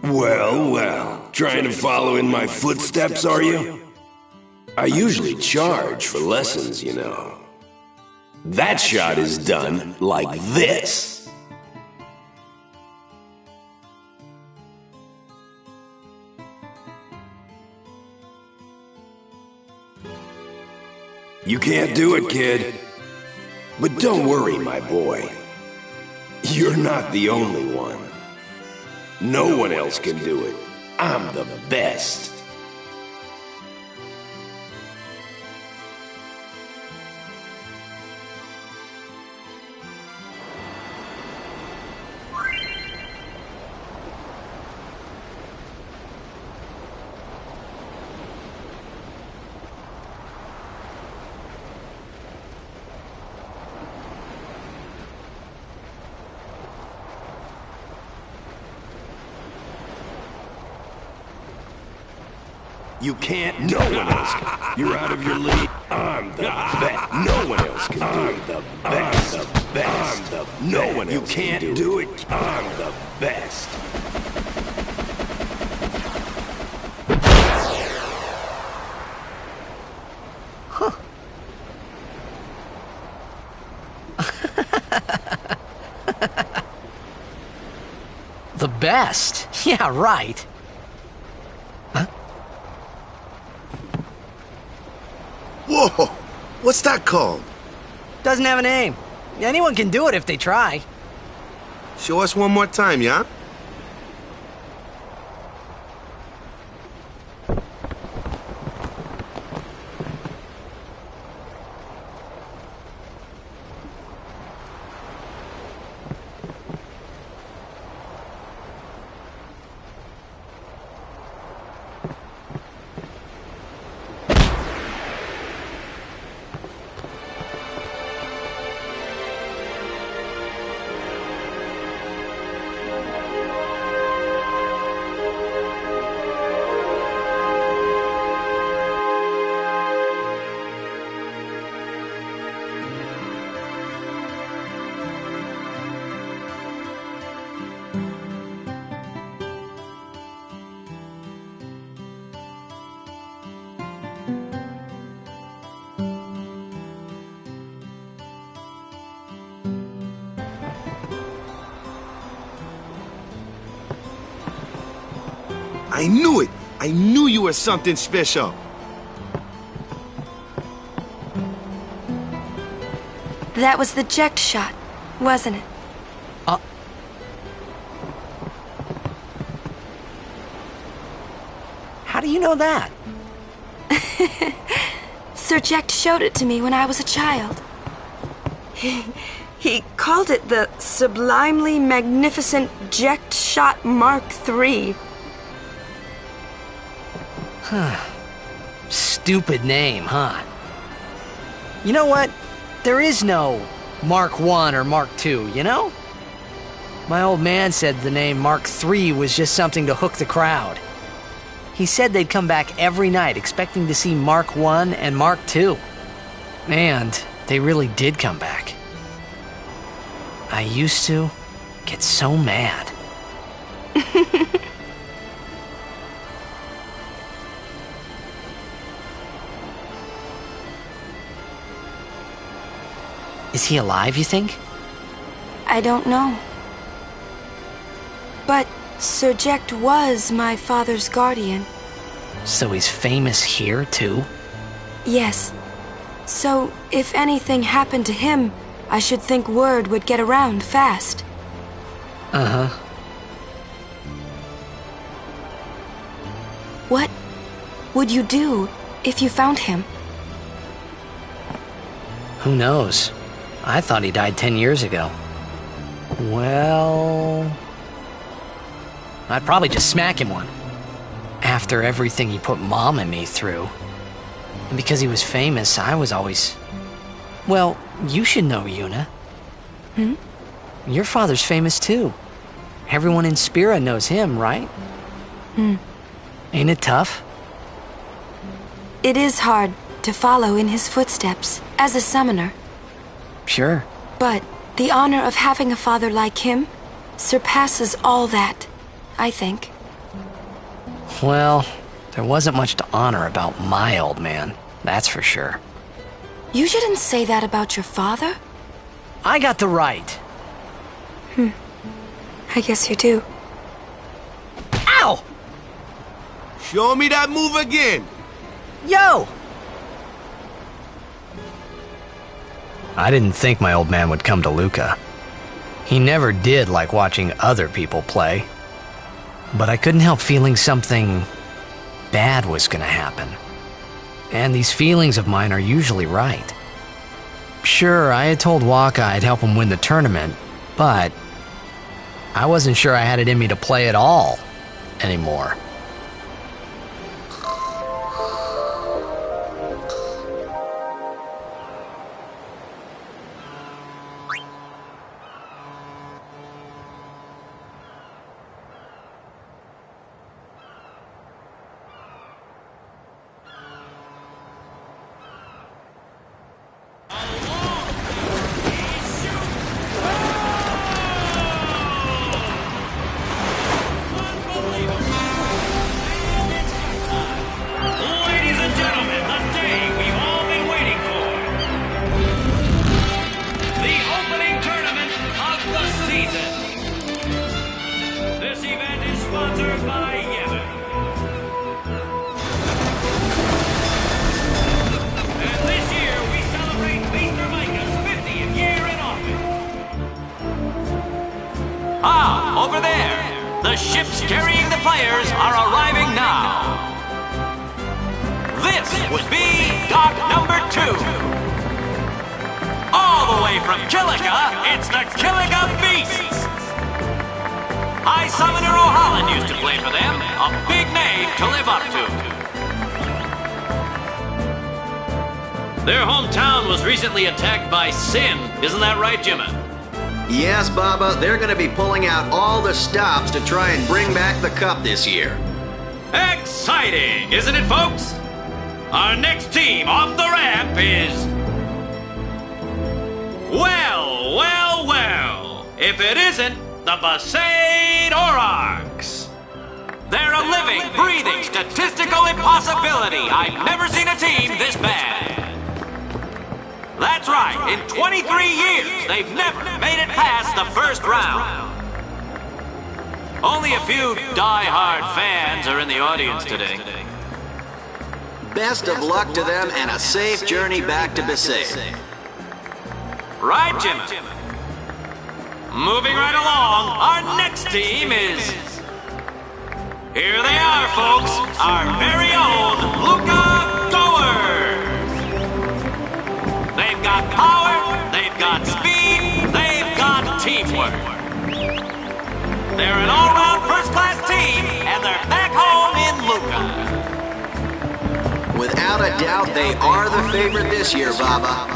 Well, well. Trying to follow in my footsteps, are you? I usually charge for lessons, you know. That shot is done like this. You can't do it, kid. But don't worry, my boy. You're not the only one. No one else can do it. I'm the best. You can't. No one else can. You're out of your league. I'm the best. No one else can do it. The best. The best. The no one else. You can't do it. I'm the best. Huh. The best? Yeah, right. Whoa! What's that called? Doesn't have a name. Anyone can do it if they try. Show us one more time, yeah? I knew it! I knew you were something special! That was the eject shot, wasn't it? How do you know that? Sir Jack showed it to me when I was a child. He called it the Sublimely Magnificent Eject Shot Mark III. Stupid name, huh? You know what? There is no Mark I or Mark II, you know? My old man said the name Mark III was just something to hook the crowd. He said they'd come back every night expecting to see Mark I and Mark II. And they really did come back. I used to get so mad. Is he alive, you think? I don't know. But Sir Jack was my father's guardian. So he's famous here, too? Yes. So if anything happened to him, I should think word would get around fast. Uh-huh. What would you do if you found him? Who knows? I thought he died 10 years ago. Well, I'd probably just smack him one. After everything he put Mom and me through. And because he was famous, I was always... Well, you should know, Yuna. Hmm? Your father's famous too. Everyone in Spira knows him, right? Hmm. Ain't it tough? It is hard to follow in his footsteps as a summoner. Sure. But the honor of having a father like him surpasses all that, I think. Well, there wasn't much to honor about my old man, that's for sure. You shouldn't say that about your father. I got the right. I guess you do. Ow! Show me that move again. Yo! I didn't think my old man would come to Luca. He never did like watching other people play. But I couldn't help feeling something bad was gonna happen. And these feelings of mine are usually right. Sure, I had told Waka I'd help him win the tournament, but I wasn't sure I had it in me to play at all anymore. Over there! The ships carrying the players are arriving now. This would be dock number 2. All the way from Killica, it's the Killica Beasts! High Summoner O'Holland used to play for them, a big name to live up to. Their hometown was recently attacked by Sin, isn't that right, Jimmy? Yes, Baba, they're going to be pulling out all the stops to try and bring back the cup this year. Exciting, isn't it, folks? Our next team off the ramp is... Well, if it isn't the Besaid Aurochs. They're a living, breathing, statistical impossibility. I've never seen a team this bad. That's right, in 23 years, they've never made it past the first round. Only a few die-hard fans are in the audience today. Best of luck to them and a safe journey back to Besaid. Right, Jim? Moving right along, our next team is... Here they are, folks, our very own Luca Goers. They've got power, they've got speed, they've got teamwork. They're an all-round first-class team, and they're back home in Luca. Without a doubt, they are the favorite this year, Baba.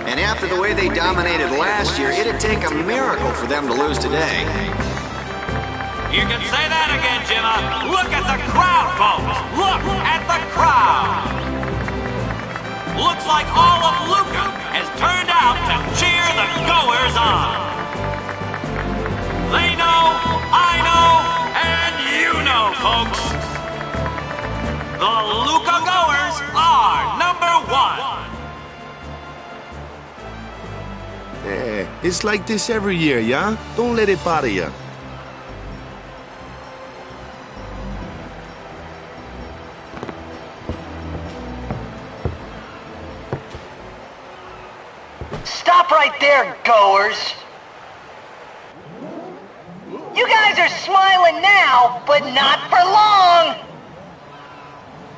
And after the way they dominated last year, it'd take a miracle for them to lose today. You can say that again, Jimma. Look at the crowd, folks. Look at the crowd. Looks like all of Luca has turned out to cheer the Goers on. They know, I know, and you know, folks. The Luca Goers are #1. Yeah, it's like this every year, yeah? Don't let it bother you. Stop right there, Goers! You guys are smiling now, but not for long!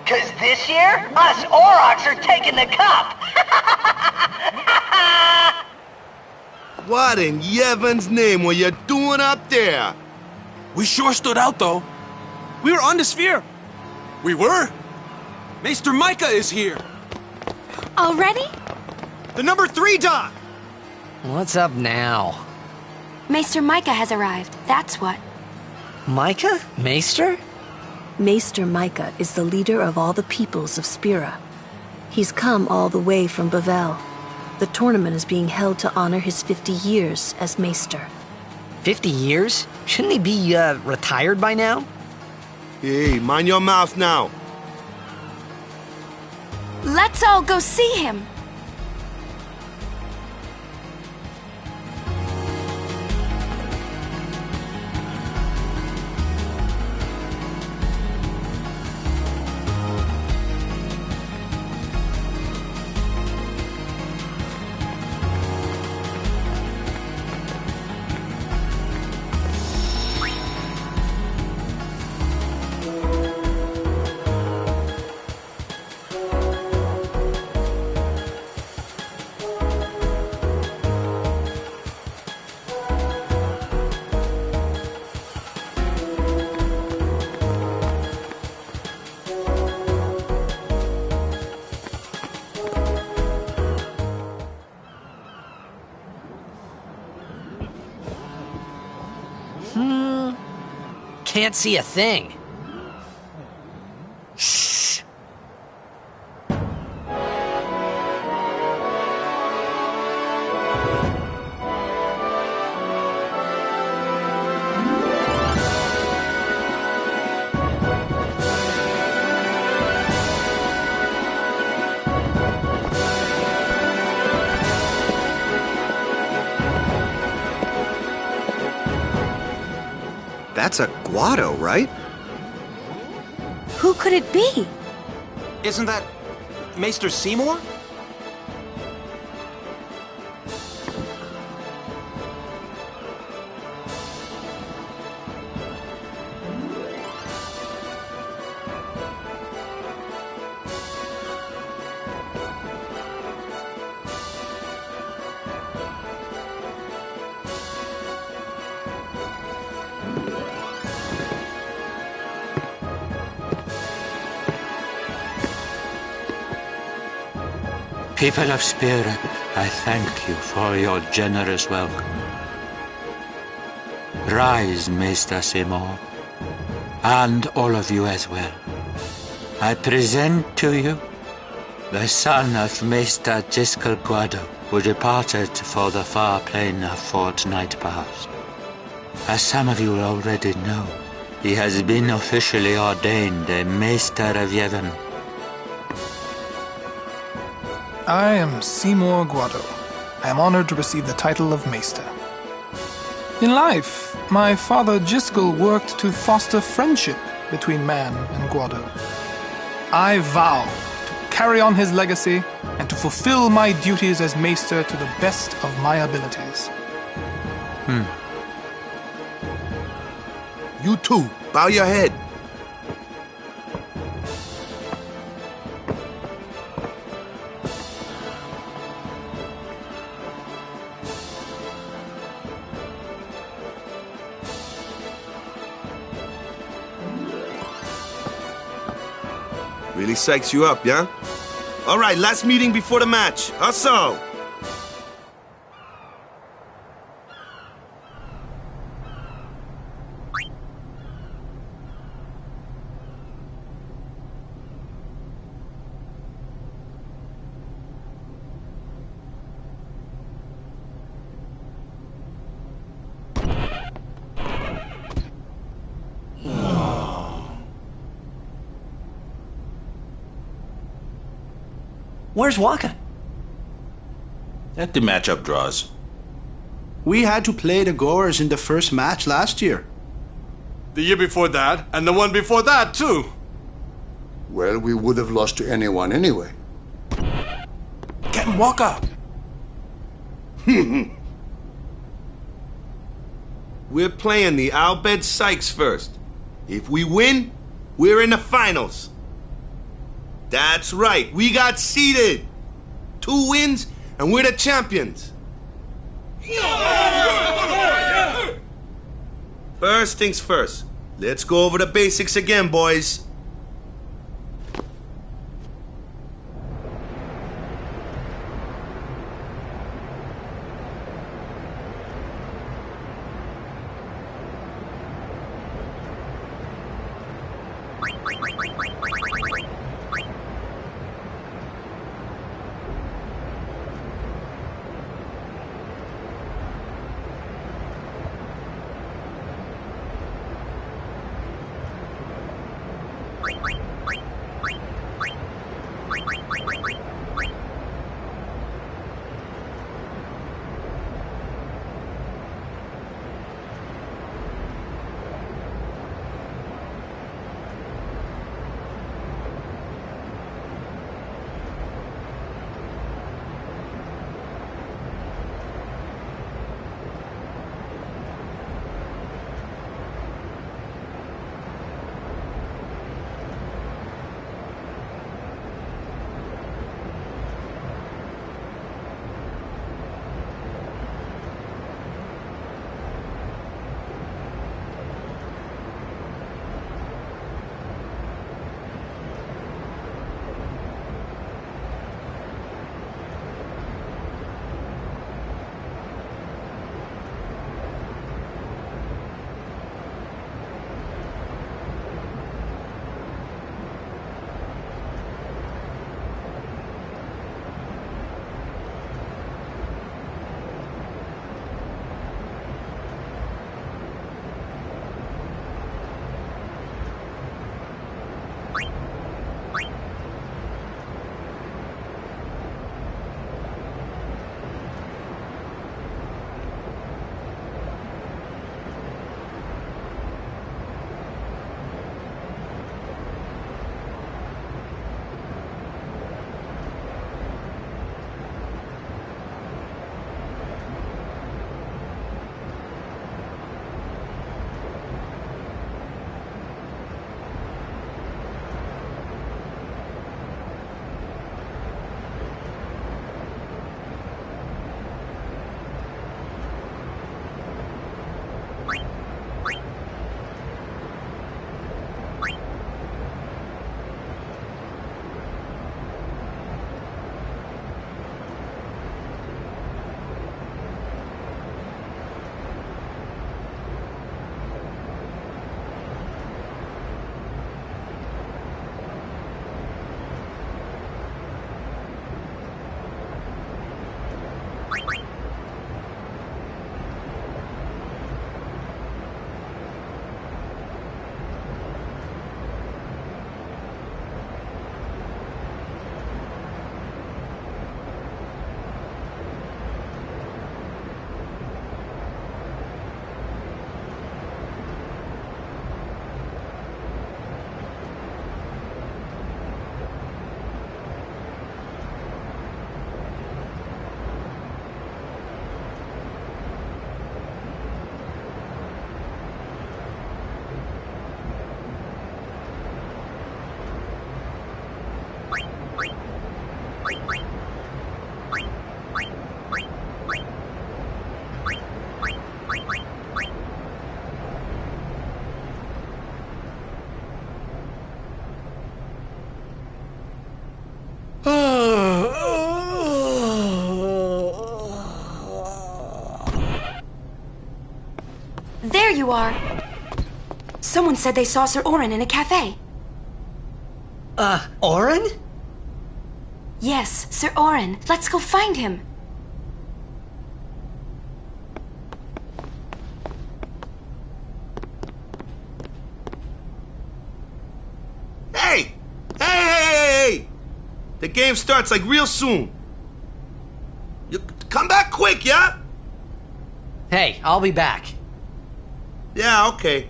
'Cause this year, us Aurochs are taking the cup! What in Yevon's name were you doing up there? We sure stood out, though. We were on the sphere. We were. Maester Micah is here. Already? The number 3 dock. What's up now? Maester Micah has arrived, that's what. Micah? Maester? Maester Micah is the leader of all the peoples of Spira. He's come all the way from Bavel. The tournament is being held to honor his 50 years as Maester. 50 years? Shouldn't he be, retired by now? Hey, mind your mouth now. Let's all go see him. Can't see a thing. Shh. That's a Guado, right? Who could it be? Isn't that Maester Seymour? People of Spirit, I thank you for your generous welcome. Rise, Maester Seymour, and all of you as well. I present to you the son of Maester Giskel Guado, who departed for the far plain a fortnight past. As some of you already know, he has been officially ordained a Maester of Yevon. I am Seymour Guado. I am honored to receive the title of Maester. In life, my father Giskel worked to foster friendship between man and Guado. I vow to carry on his legacy and to fulfill my duties as Maester to the best of my abilities. You too, bow your head. Really psychs you up, yeah? All right, last meeting before the match. Hustle! Where's Waka? Let the matchup draws. We had to play the Goers in the first match last year. The year before that, and the one before that, too. Well, we would have lost to anyone anyway. Captain Walker! We're playing the Al Bhed Sykes first. If we win, we're in the finals. That's right, we got seeded. 2 wins, and we're the champions. First things first, let's go over the basics again, boys. There you are. Someone said they saw Sir Orin in a cafe. Orin? Yes, Sir Orin. Let's go find him. Hey! Hey! The game starts like real soon. You come back quick, yeah? Hey, I'll be back. Yeah, okay.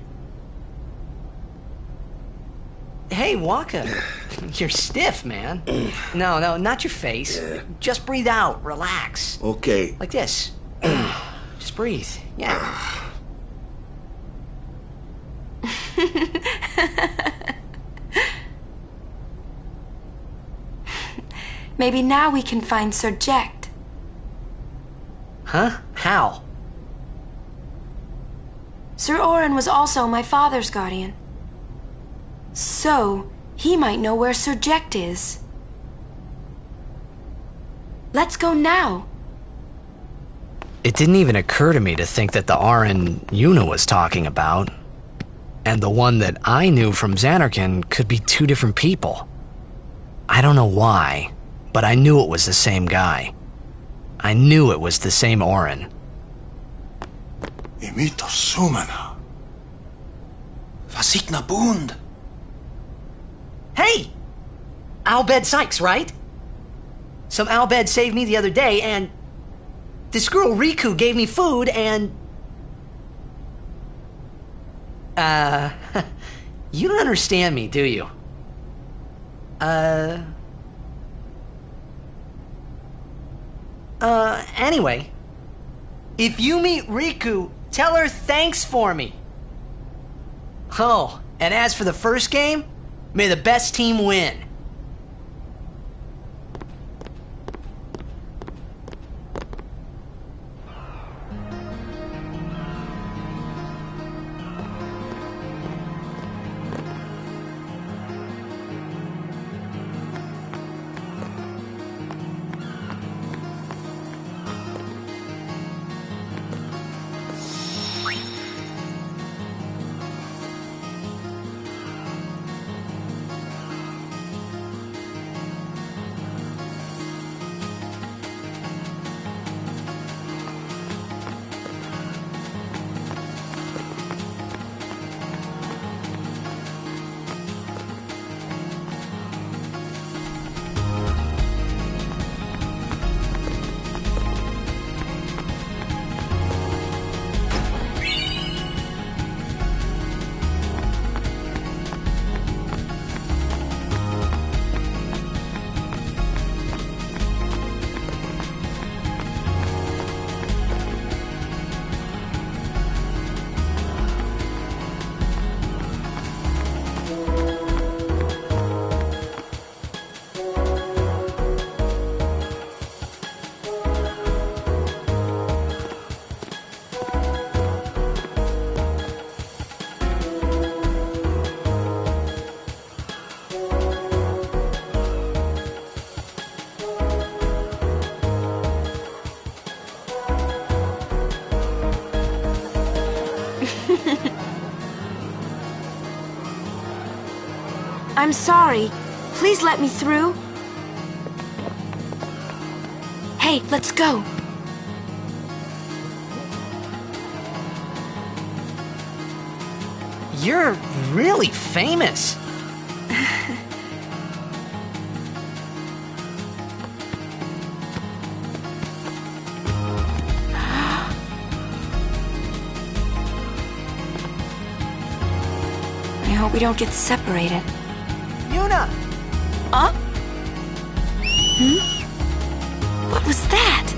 Hey, Waka. You're stiff, man. No, not your face. Just breathe out. Relax. Okay. Like this. Just breathe. Yeah. Maybe now we can find Sir Jecht. Huh? How? Sir Orin was also my father's guardian. So, he might know where Sir Jecht is. Let's go now. It didn't even occur to me to think that the Orin Yuna was talking about, and the one that I knew from Xanarkand could be two different people. I don't know why, but I knew it was the same guy. I knew it was the same Orin. Imito Sumana. Vasikna Bund. Hey! Albed Sykes, right? Some Albed saved me the other day, and this girl Riku gave me food, and... you don't understand me, do you? Anyway, if you meet Riku, tell her thanks for me. Oh, and as for the first game, may the best team win. I'm sorry. Please let me through. Hey, let's go. You're really famous. I hope we don't get separated. Yuna! Huh? What was that?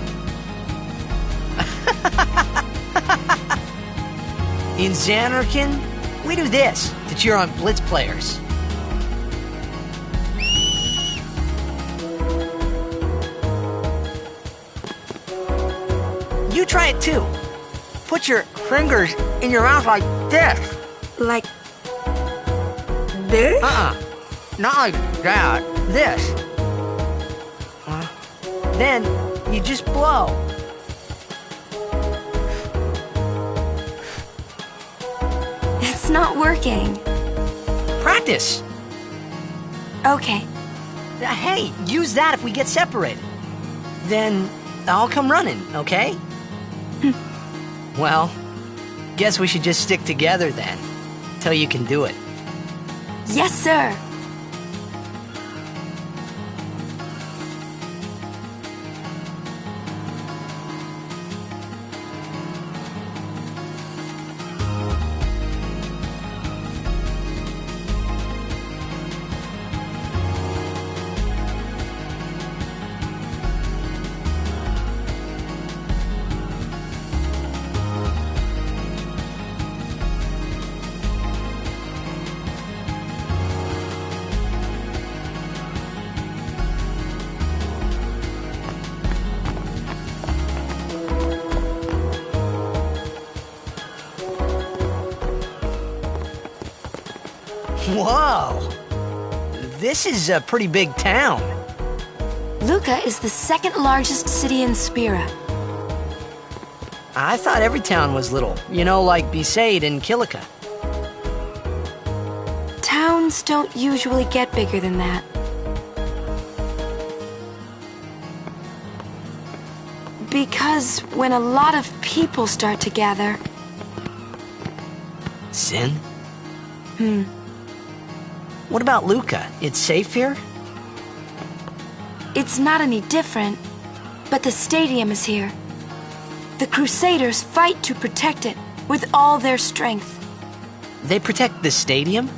In Xanarkand, we do this to cheer on Blitz players. You try it too. Put your fingers in your mouth like this. Like this? Not like that. This. Then you just blow. It's not working. Practice. Okay. Hey, use that if we get separated. Then I'll come running, okay? Well, guess we should just stick together then, till you can do it. Yes, sir. Whoa! This is a pretty big town. Lucca is the second largest city in Spira. I thought every town was little. You know, like Besaid and Kilika. Towns don't usually get bigger than that. Because when a lot of people start to gather... Sin? What about Lucca? It's safe here? It's not any different, but the stadium is here. The Crusaders fight to protect it with all their strength. They protect the stadium?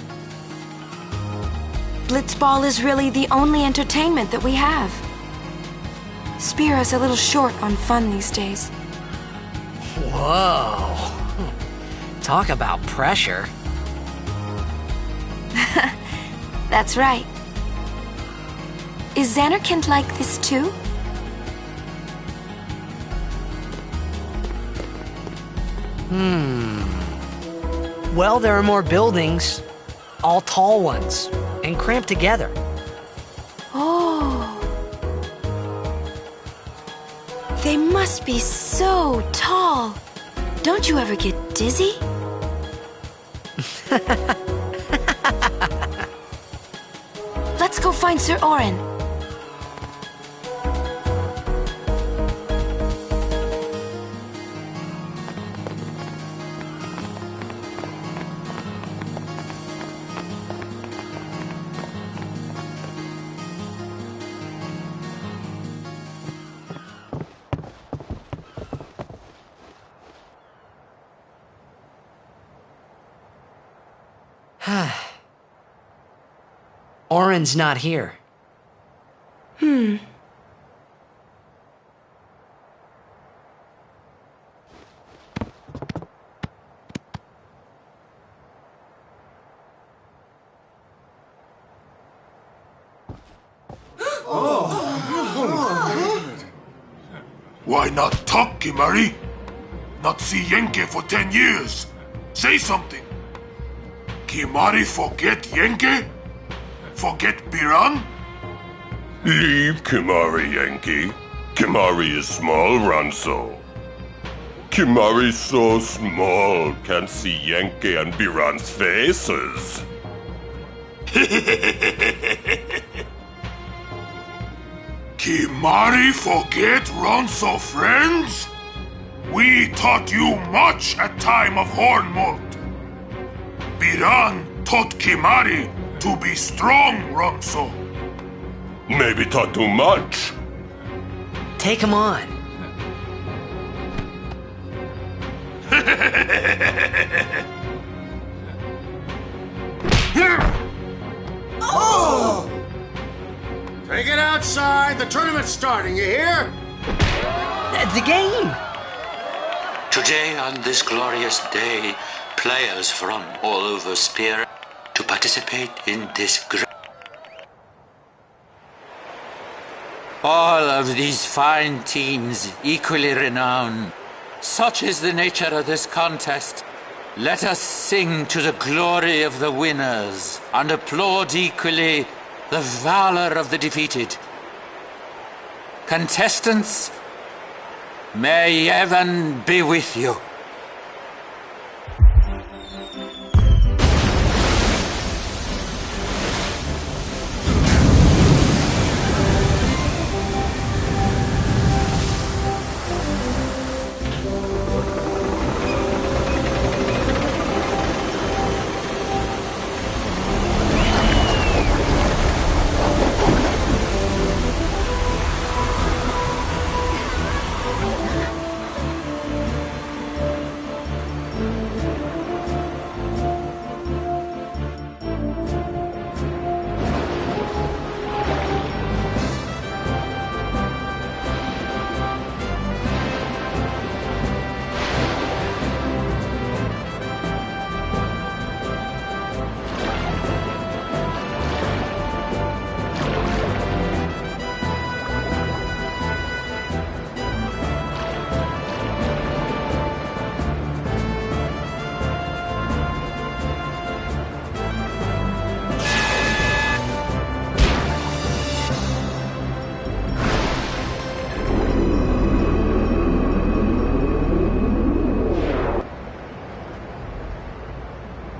Blitzball is really the only entertainment that we have. Spira's a little short on fun these days. Whoa. Talk about pressure. That's right. Is Xanarkand like this too? Well, there are more buildings, all tall ones, and cramped together. Oh. They must be so tall. Don't you ever get dizzy? Let's go find Sir Orin. Orin's not here. Why not talk, Kimari? Not see Yenke for 10 years. Say something. Kimari forget Yenke? Forget Biran? Leave Kimari, Yankee. Kimari is small, Ranso. Kimari so small, can't see Yankee and Biran's faces. Kimari forget Ronso friends? We taught you much at time of Hornmold. Biran taught Kimari to be strong, Ronso. Maybe taught too much. Take him on. Oh! Take it outside. The tournament's starting, you hear? The game! Today, on this glorious day, players from all over Spira to participate in this all of these fine teams, equally renowned, Such is the nature of this contest. Let us sing to the glory of the winners and applaud equally the valor of the defeated. Contestants, may heaven be with you.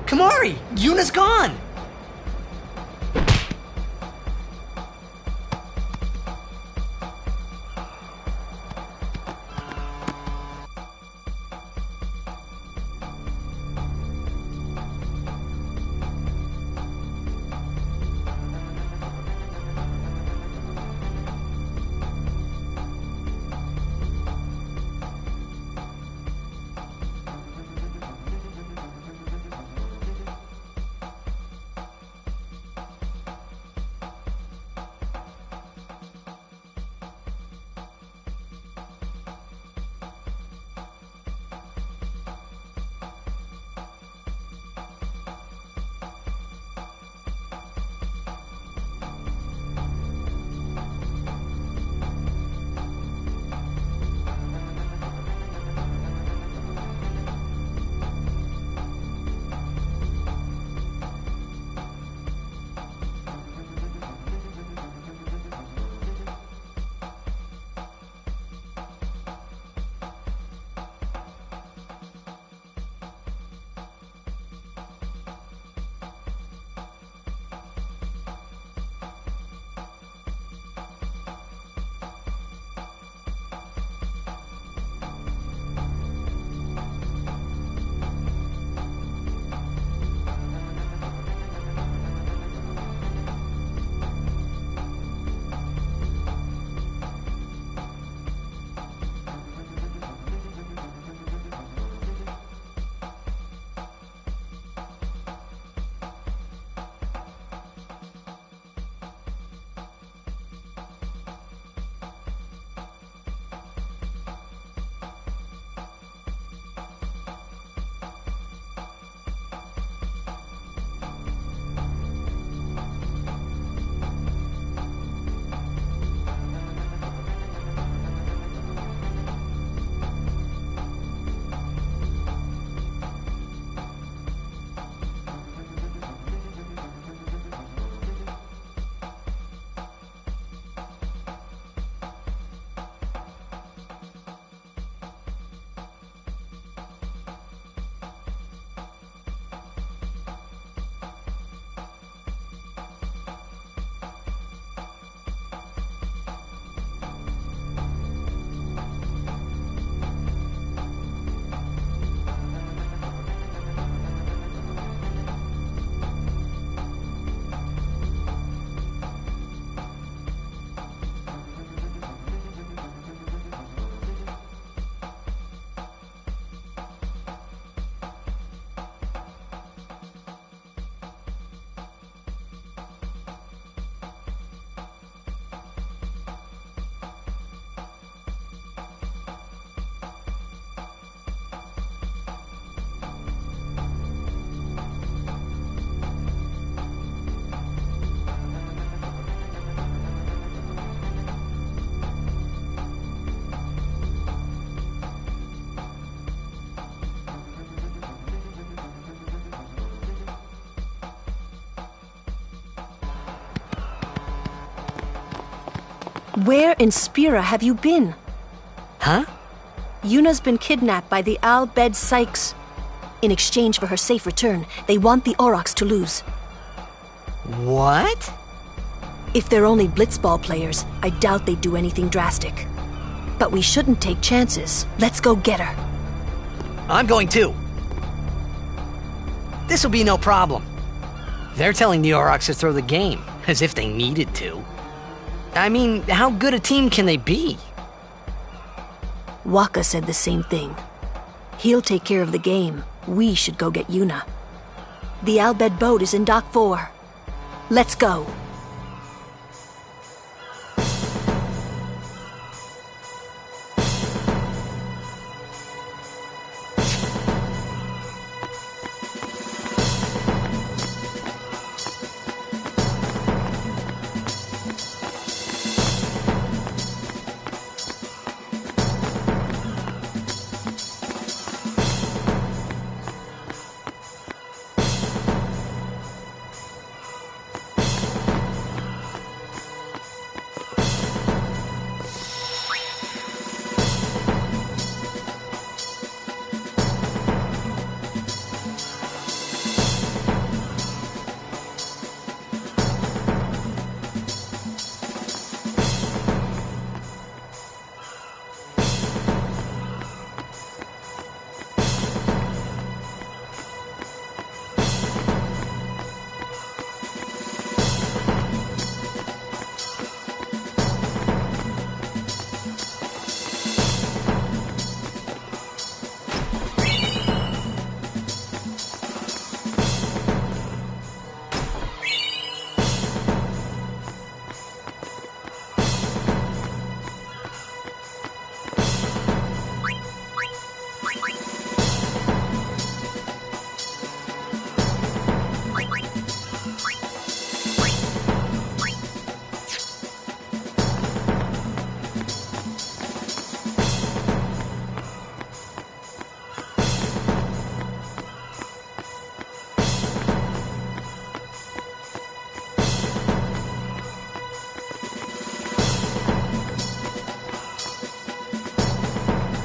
Kimari! Yuna's gone! Where in Spira have you been? Huh? Yuna's been kidnapped by the Al Bhed Sykes. In exchange for her safe return, they want the Aurochs to lose. What? If they're only blitzball players, I doubt they'd do anything drastic. But we shouldn't take chances. Let's go get her. I'm going too. This'll be no problem. They're telling the Aurochs to throw the game, as if they needed to. I mean, how good a team can they be? Waka said the same thing. He'll take care of the game. We should go get Yuna. The Al Bhed boat is in Dock 4. Let's go.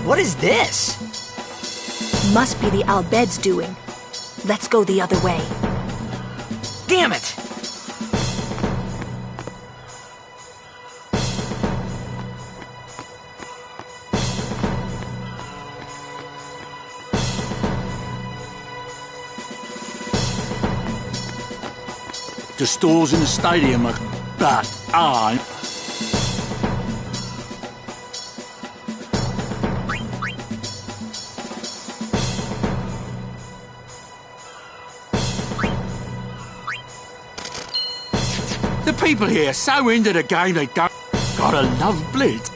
What is this? Must be the Al Bhed's doing. Let's go the other way. Damn it! The stalls in the stadium are bad. The people here are so into the game they don't gotta love Blitz.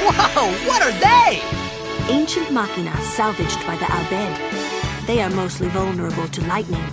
Whoa, what are they? Ancient machina salvaged by the Al Bhed. They are mostly vulnerable to lightning.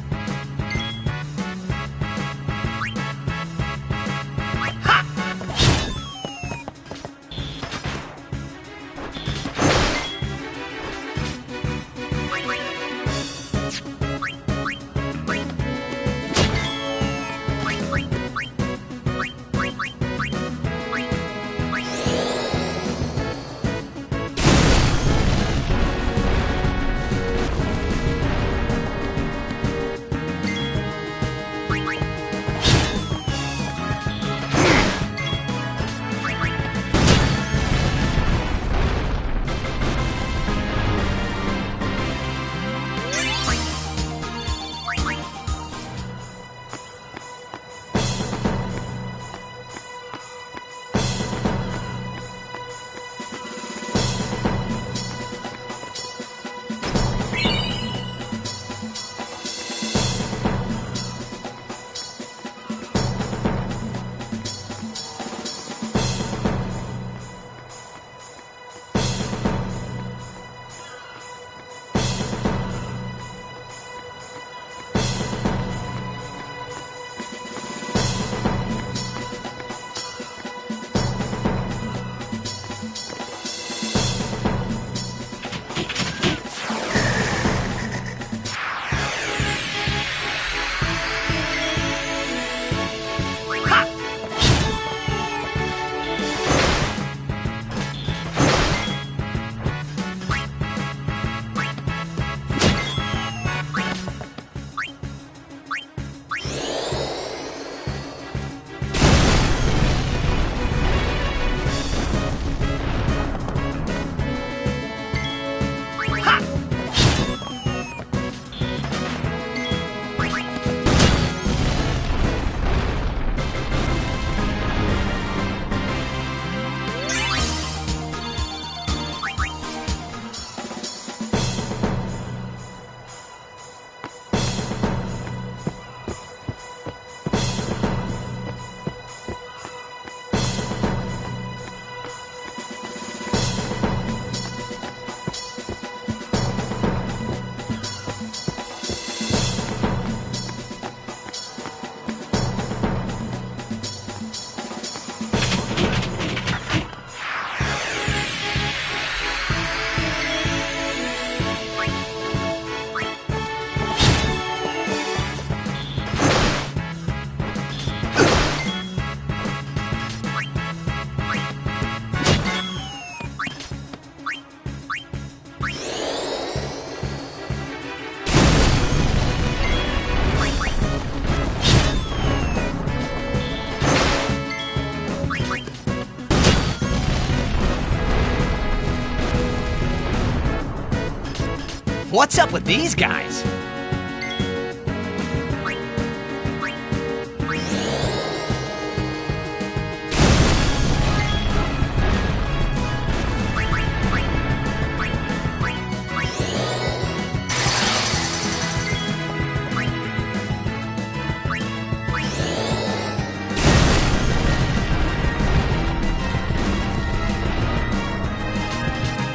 What's up with these guys?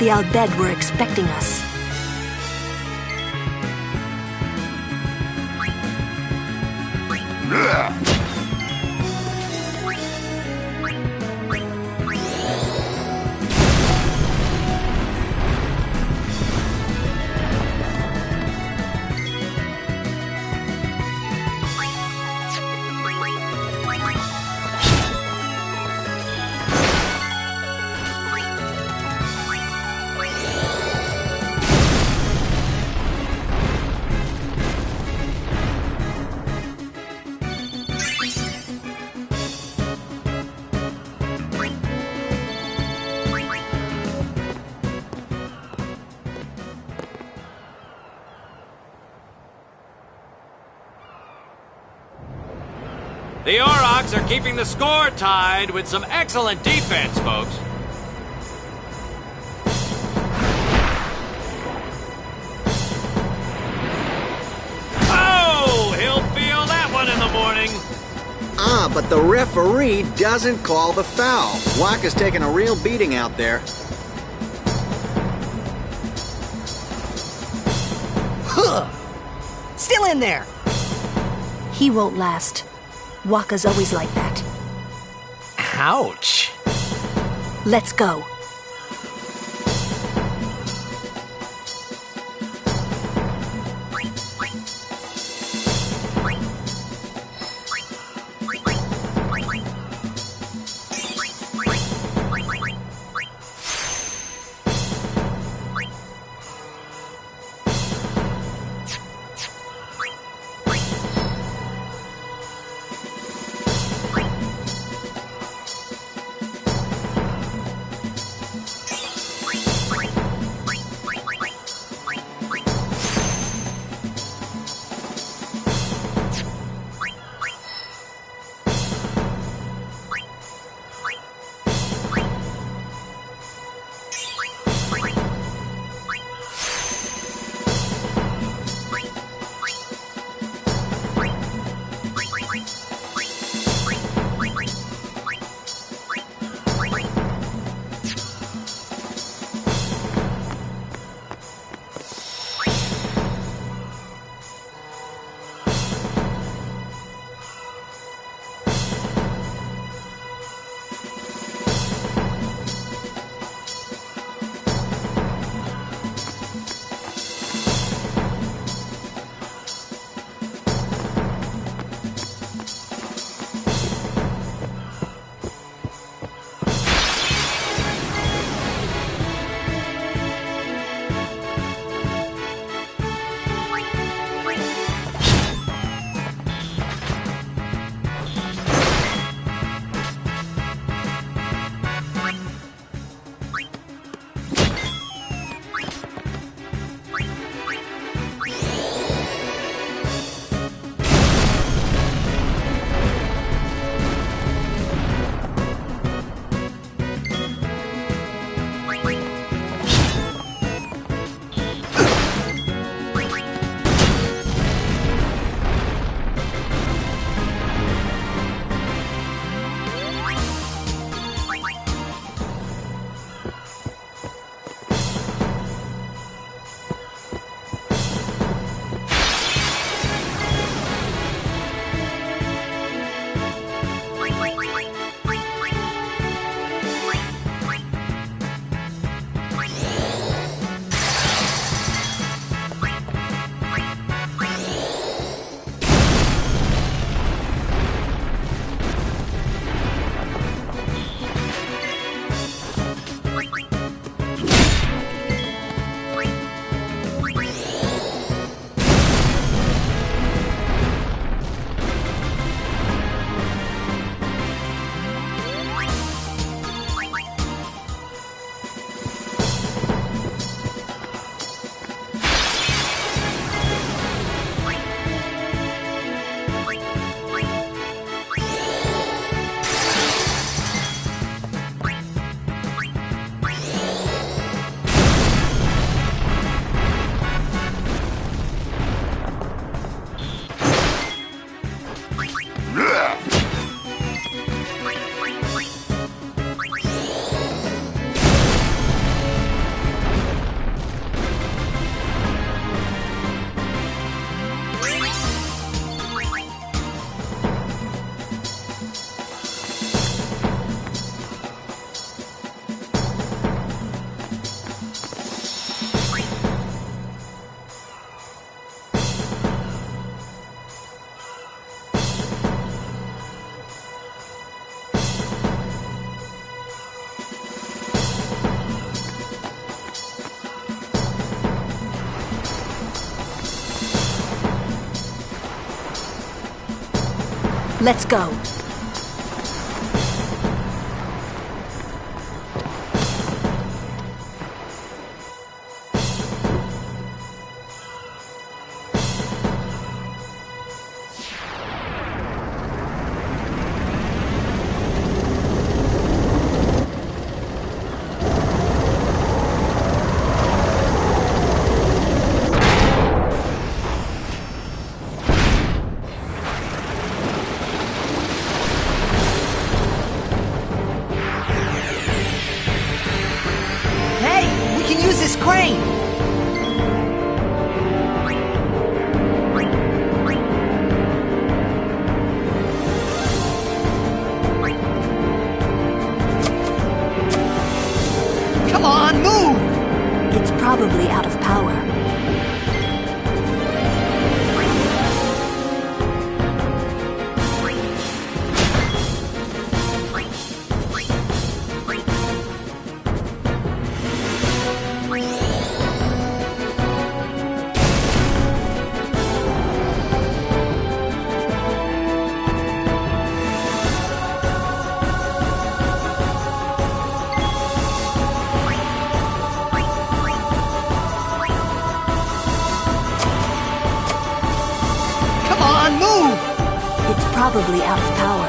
The Al Bhed were expecting us. The Aurochs are keeping the score tied with some excellent defense, folks. Oh, he'll feel that one in the morning. Ah, but the referee doesn't call the foul. Waka's taking a real beating out there. Huh! Still in there! He won't last. Waka's always like that. Ouch. Let's go. Let's go. This crane! Come on, move! It's probably out of power. It's probably out of power.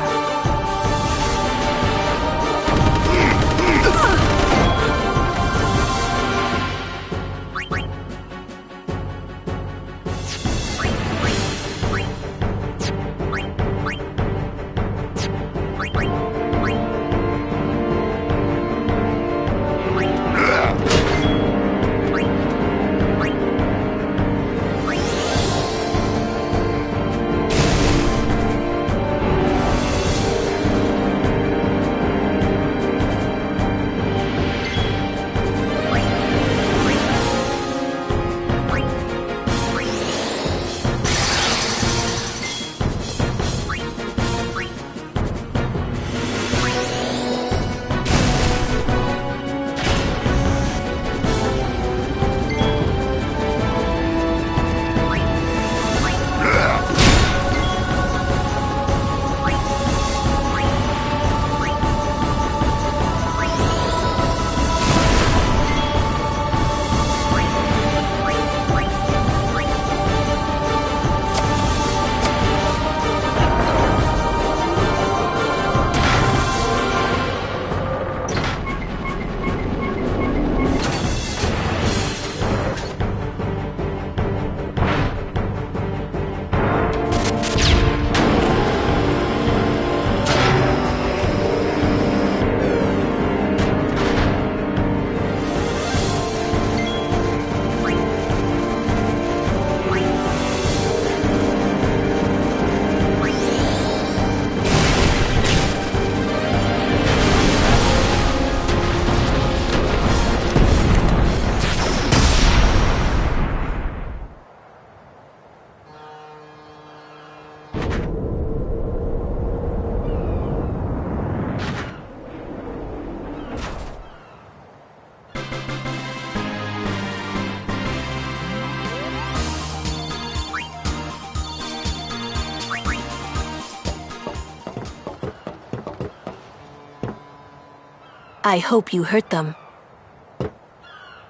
I hope you hurt them.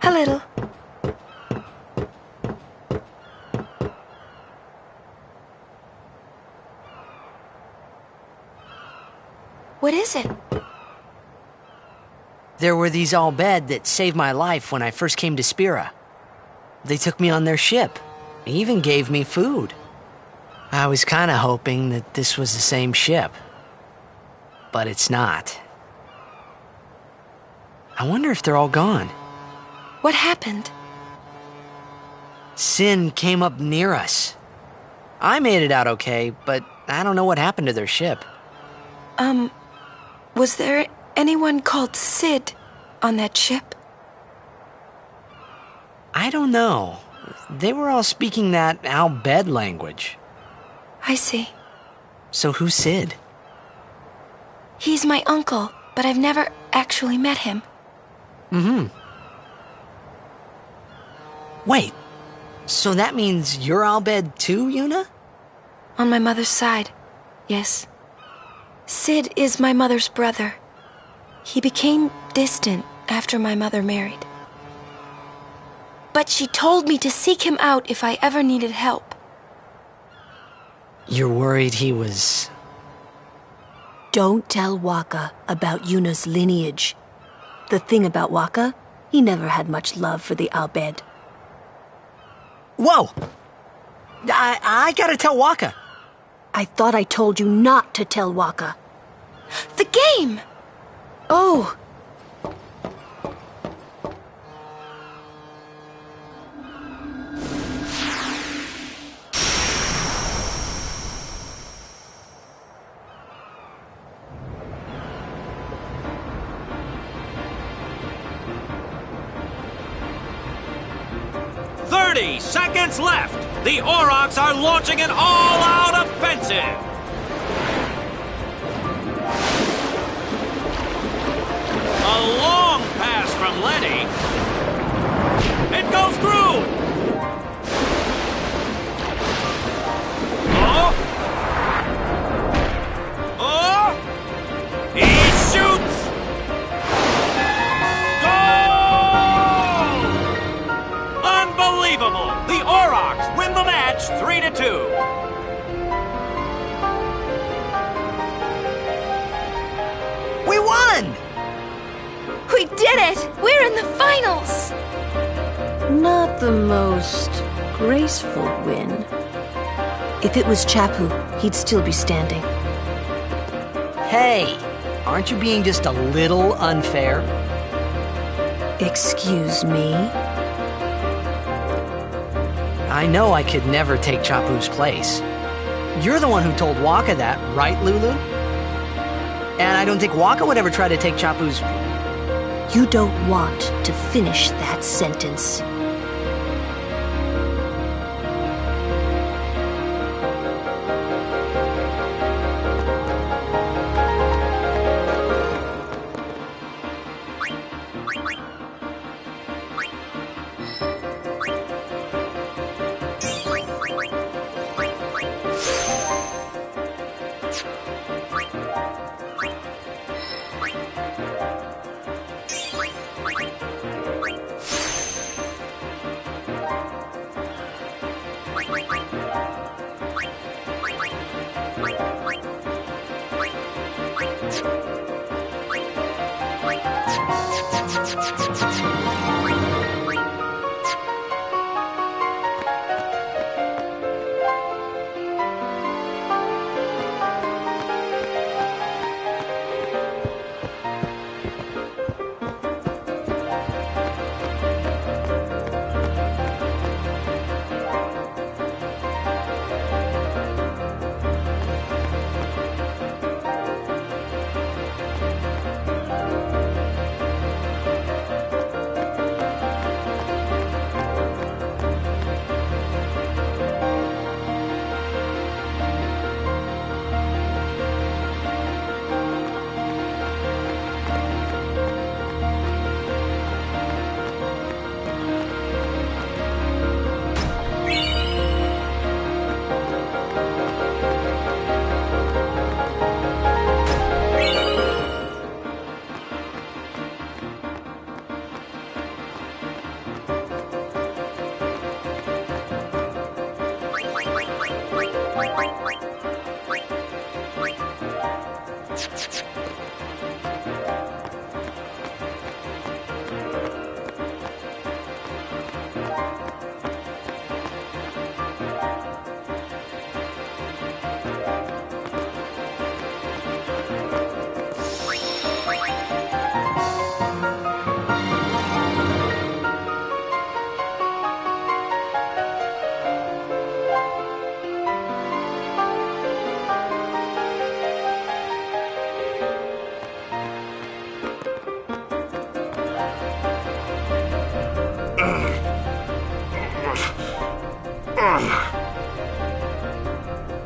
A little. What is it? There were these Al Bhed that saved my life when I first came to Spira. They took me on their ship. They even gave me food. I was kind of hoping that this was the same ship. But it's not. I wonder if they're all gone. What happened? Sin came up near us. I made it out okay, but I don't know what happened to their ship. Was there anyone called Sid on that ship? I don't know. They were all speaking that Al Bhed language. I see. So who's Sid? He's my uncle, but I've never actually met him. Wait, so that means you're Al Bhed too, Yuna? On my mother's side, yes. Sid is my mother's brother. He became distant after my mother married. But she told me to seek him out if I ever needed help. You're worried he was... Don't tell Waka about Yuna's lineage. The thing about Waka, he never had much love for the Al Bhed. Whoa! I gotta tell Waka. I thought I told you not to tell Waka. The game! Oh! Seconds left. The Aurochs are launching an all-out offensive. A long pass from Letty. It goes through. Oh. Oh. He shoots. Unbelievable! The Aurochs win the match 3-2. We won! We did it! We're in the finals! Not the most graceful win. If it was Chapu, he'd still be standing. Hey, aren't you being just a little unfair? Excuse me? I know I could never take Chapu's place. You're the one who told Waka that, right, Lulu? And I don't think Waka would ever try to take Chapu's... You don't want to finish that sentence.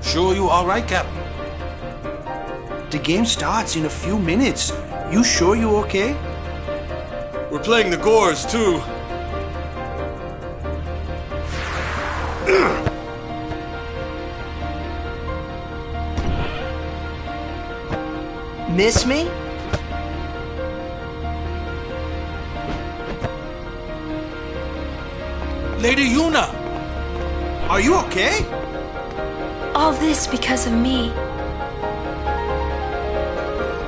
Sure you all right, Captain? The game starts in a few minutes. You sure you okay? We're playing the Gores, too. Miss me? Lady Yuna! Are you okay? All this because of me.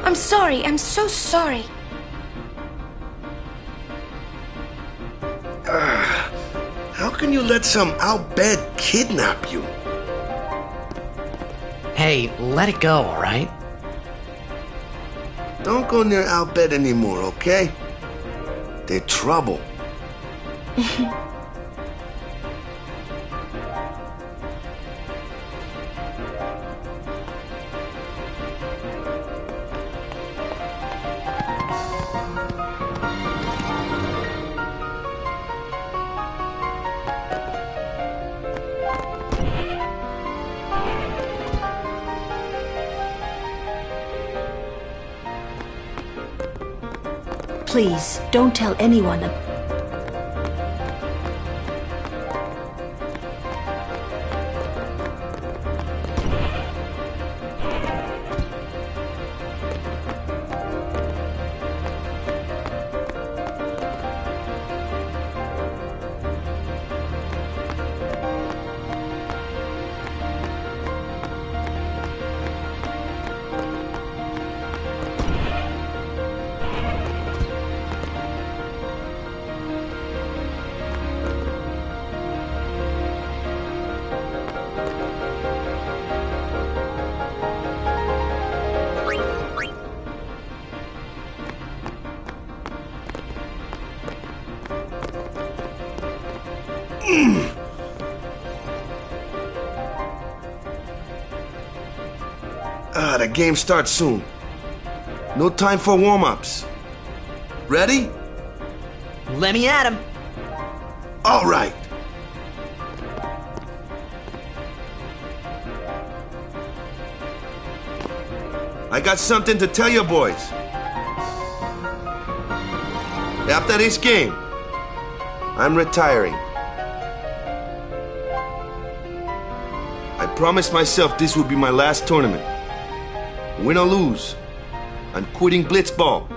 I'm sorry. I'm so sorry. How can you let some Al-Bed kidnap you? Hey, let it go, all right? Don't go near Al-Bed anymore, okay? They're trouble. Please, don't tell anyone. The game starts soon. No time for warm-ups. Ready? Let me at him. All right. I got something to tell you boys. After this game, I'm retiring. I promised myself this would be my last tournament. Win or lose, I'm quitting Blitzball.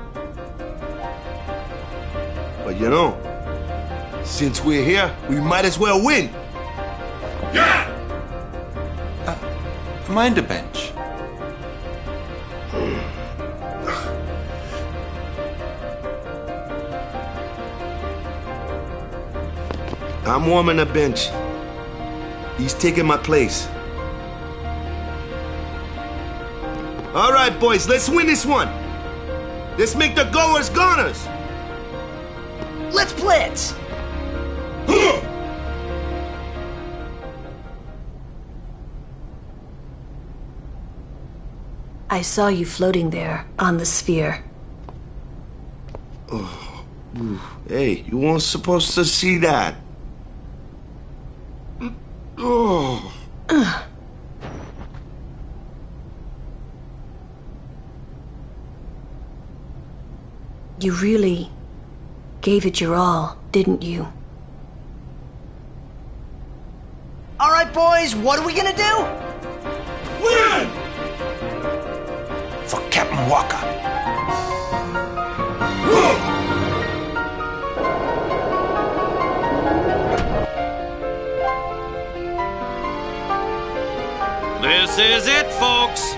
But you know, since we're here, we might as well win. Yeah! Mind the bench. I'm warming the bench. He's taking my place. All right, boys, let's win this one. Let's make the goers goners. Let's blitz. I saw you floating there on the sphere. Oh, hey, you weren't supposed to see that. Oh. You really gave it your all, didn't you? All right, boys, what are we gonna do? Win! For Captain Walker. This is it, folks.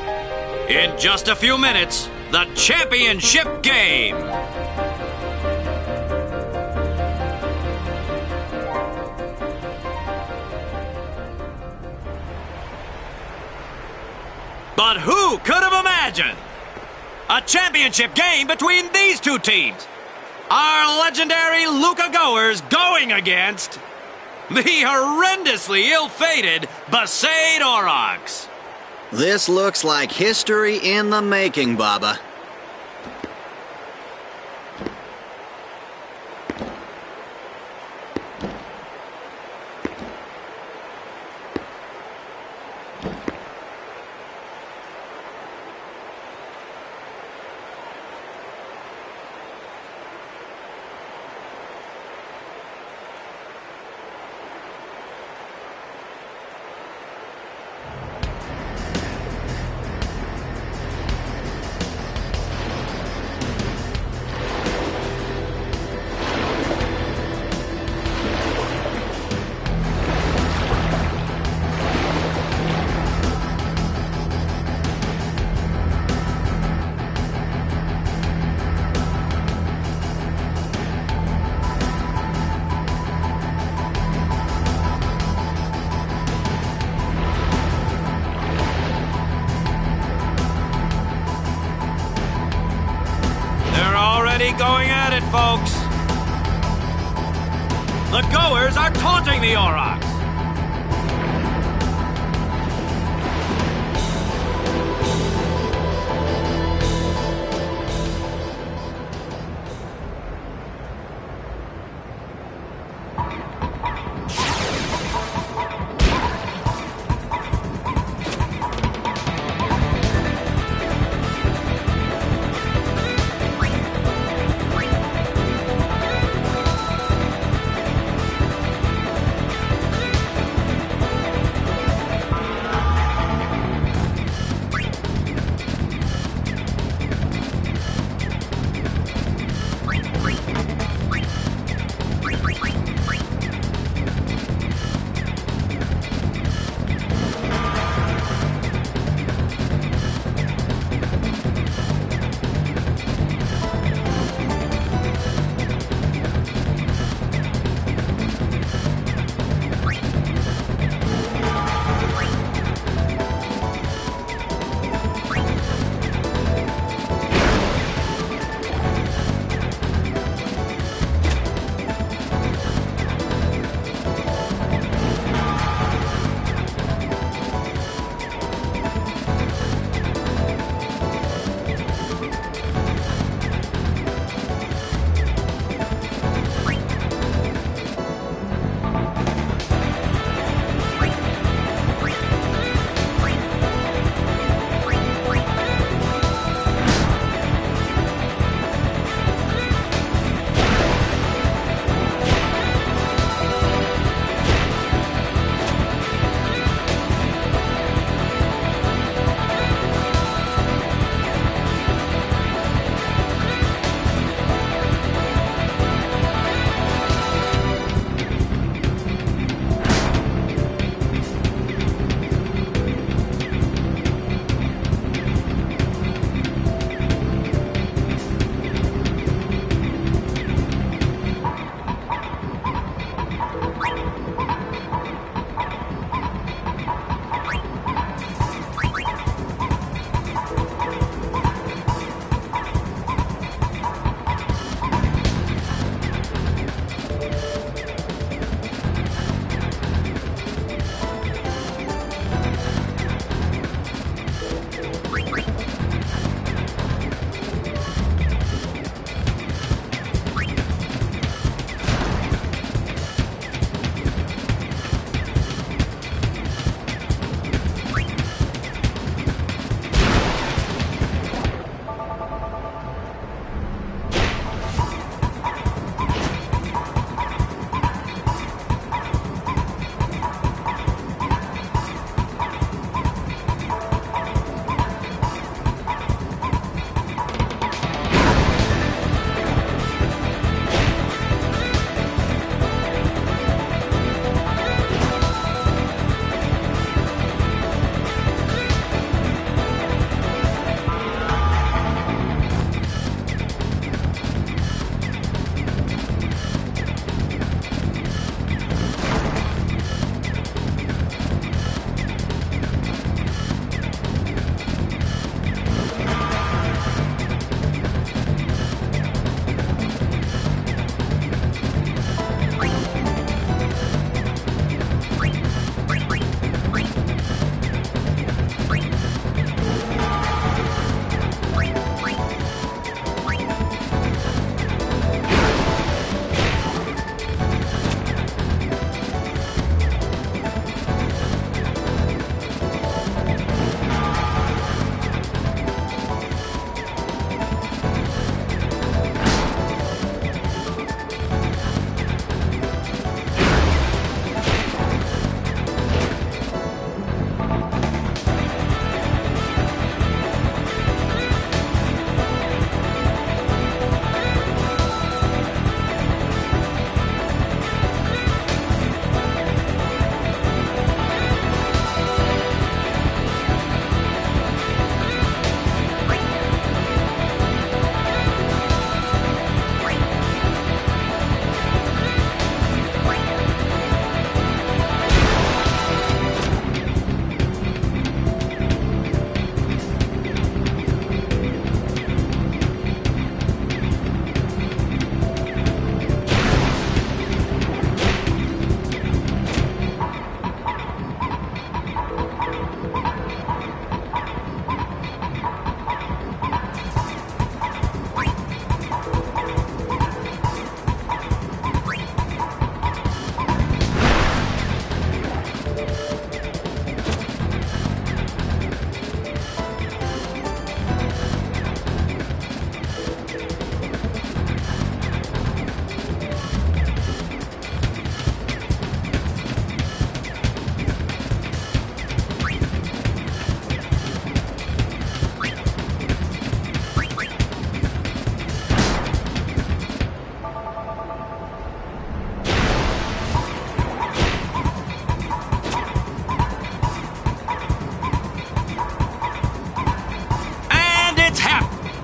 In just a few minutes, the championship game. But who could have imagined a championship game between these two teams? Our legendary Luca Goers going against the horrendously ill-fated Besaid Aurochs. This looks like history in the making, Baba. going at it, folks. The goers are taunting the Aurochs.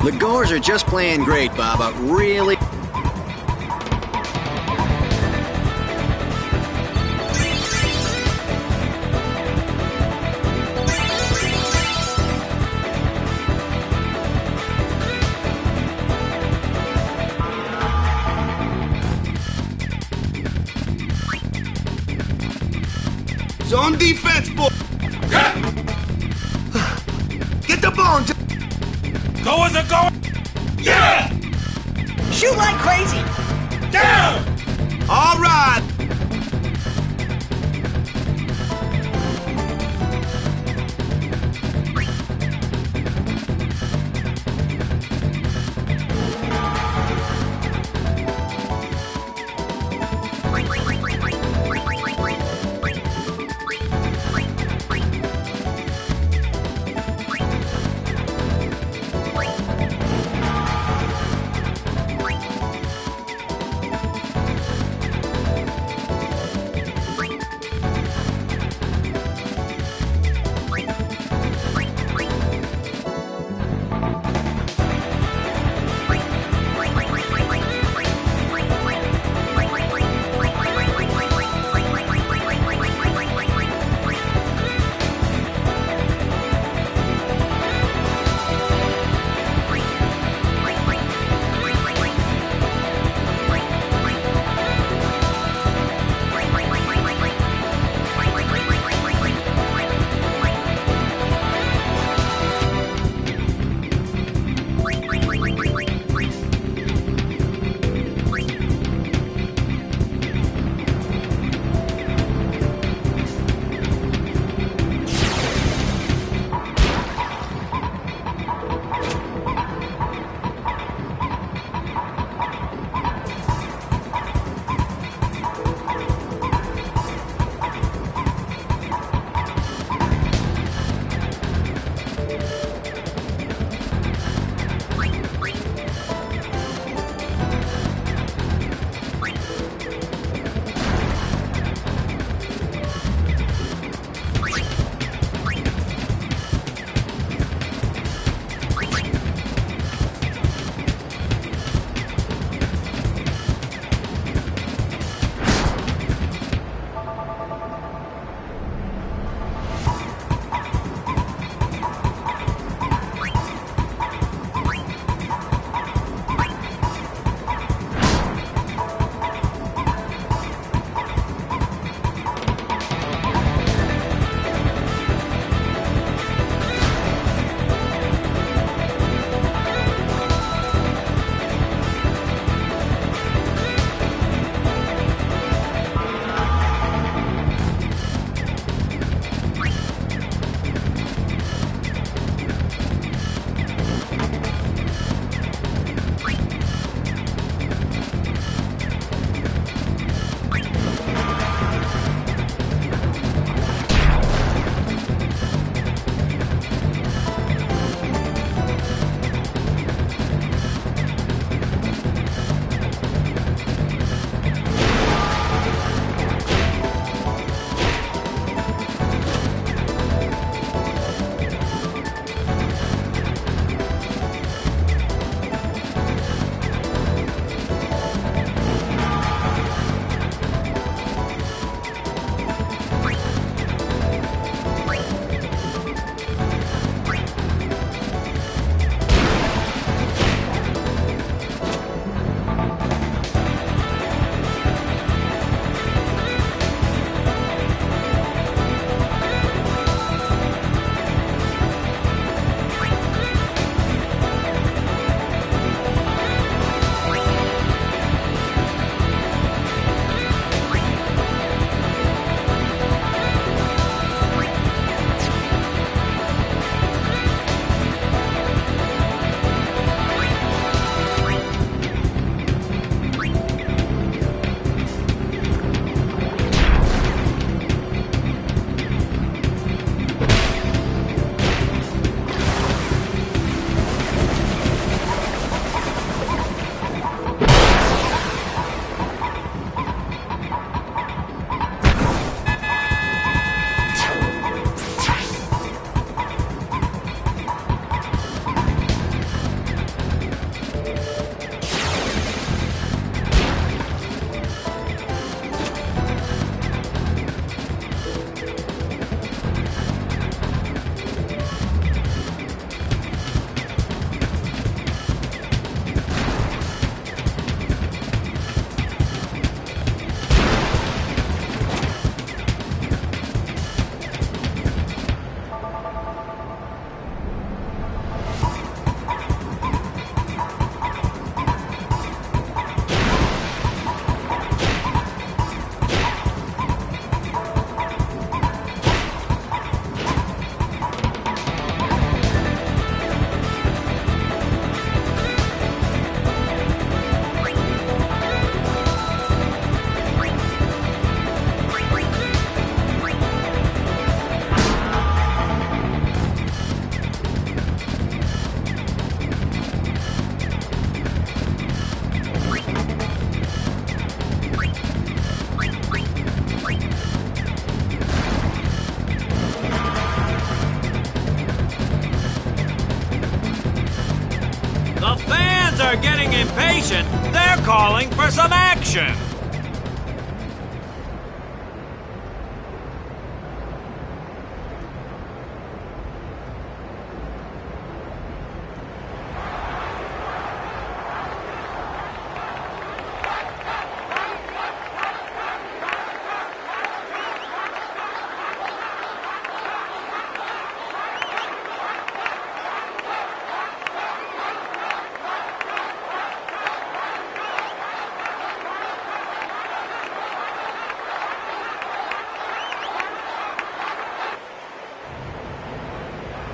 The Goers are just playing great, Baba. Really. Zone defense, boy. Yeah. Get the ball. Goers are going. Yeah. Shoot like crazy. Down. All right. The fans are getting impatient. They're calling for some action.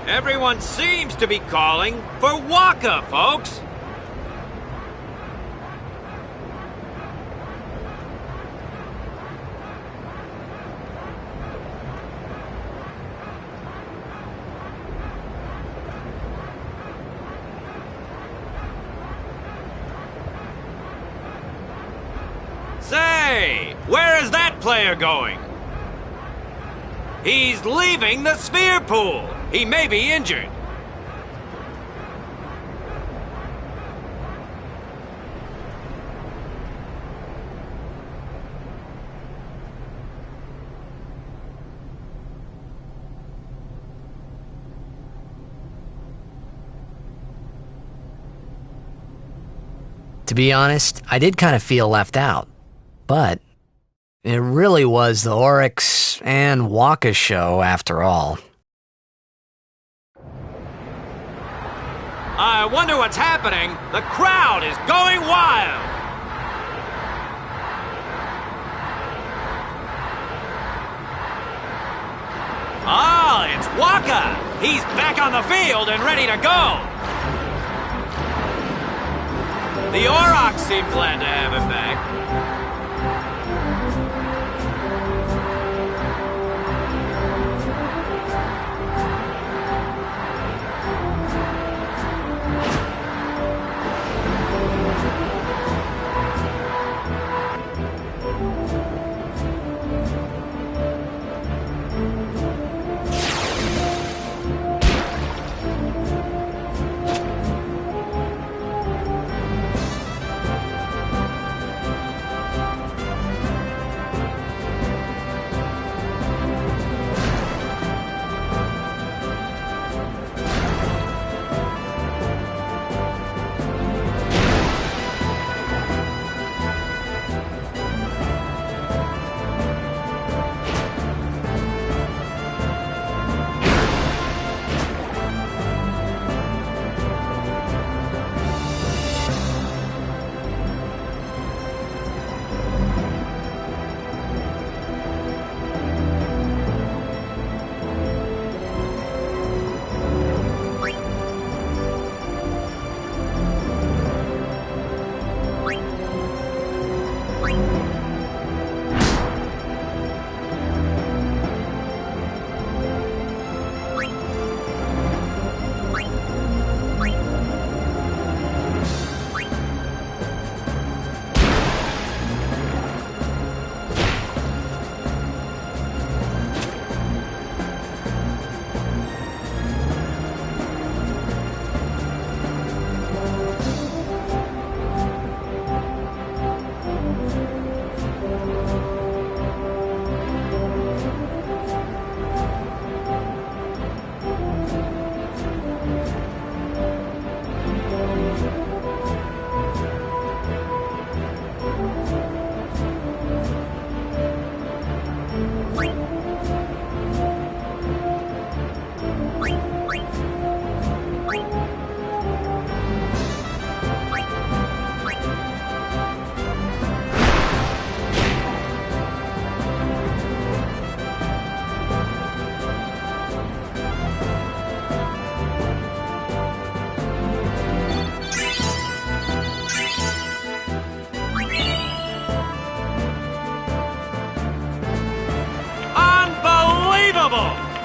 Everyone seems to be calling for Waka, folks. Say, where is that player going? He's leaving the sphere pool. He may be injured. To be honest, I did kind of feel left out. But it really was the Oryx and Waka show after all. I wonder what's happening. The crowd is going wild. Ah, it's Waka. He's back on the field and ready to go. The Aurochs seem glad to have him back.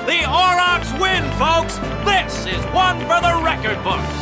The Aurochs win, folks! This is one for the record books!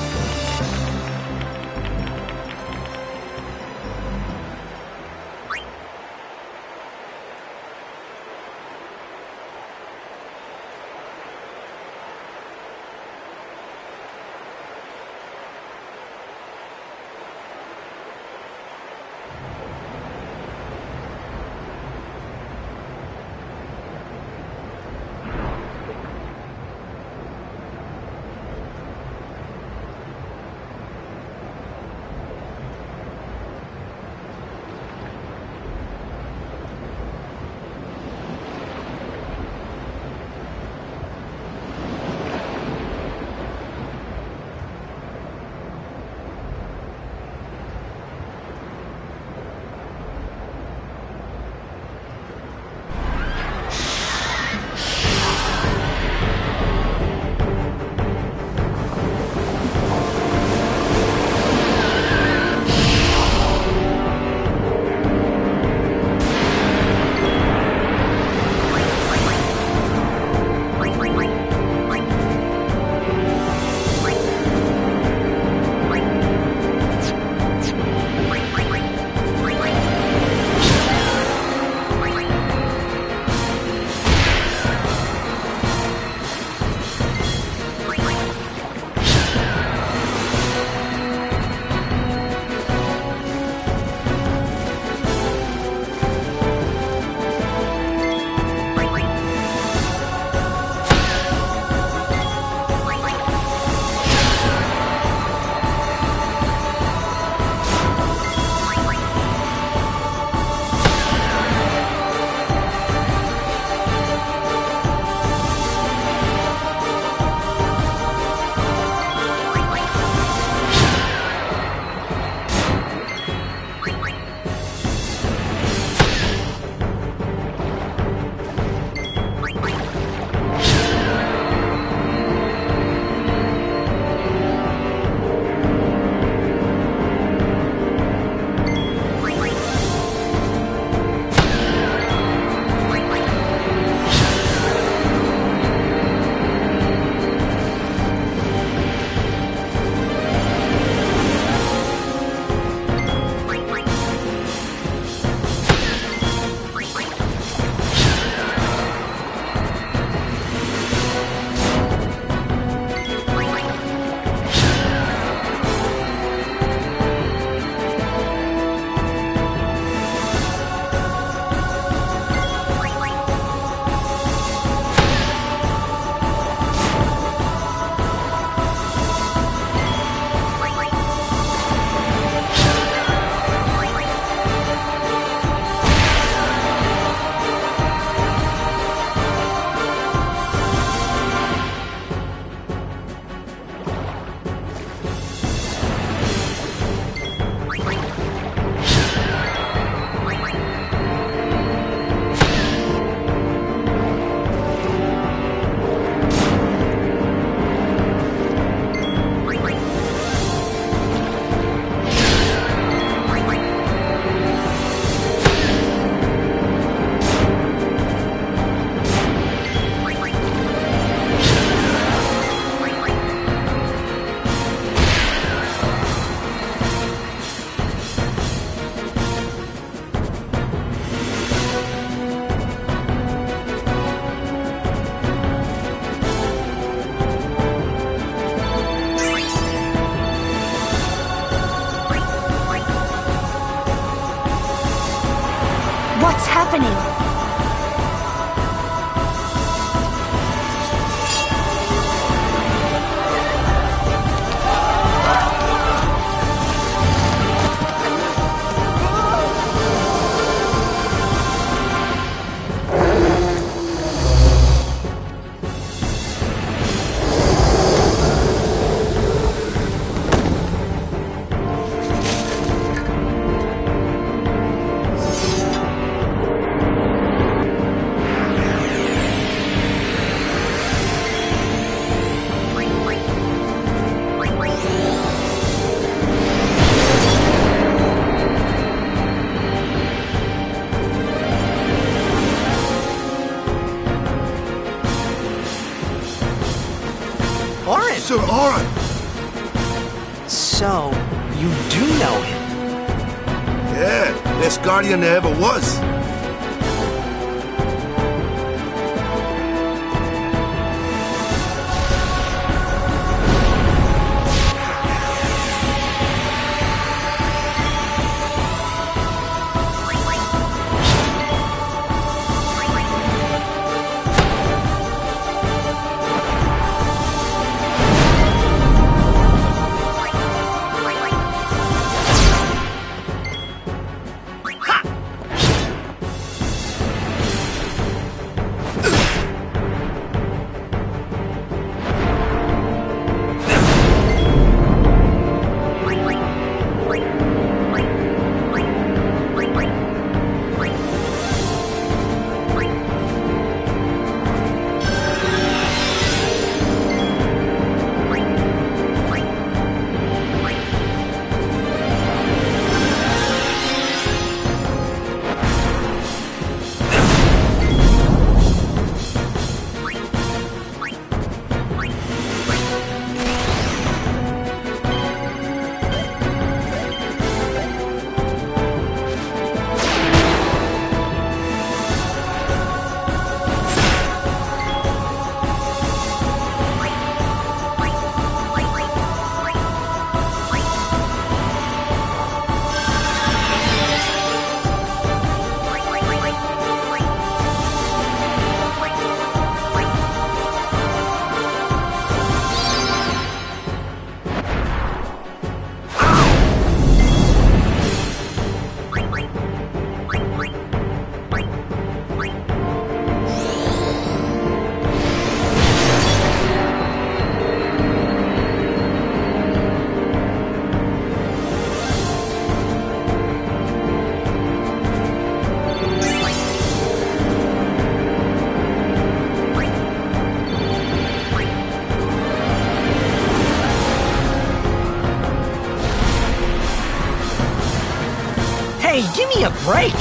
What's happening? Sir Orin! So, you do know him? Yeah, best guardian there ever was. Hey, give me a break!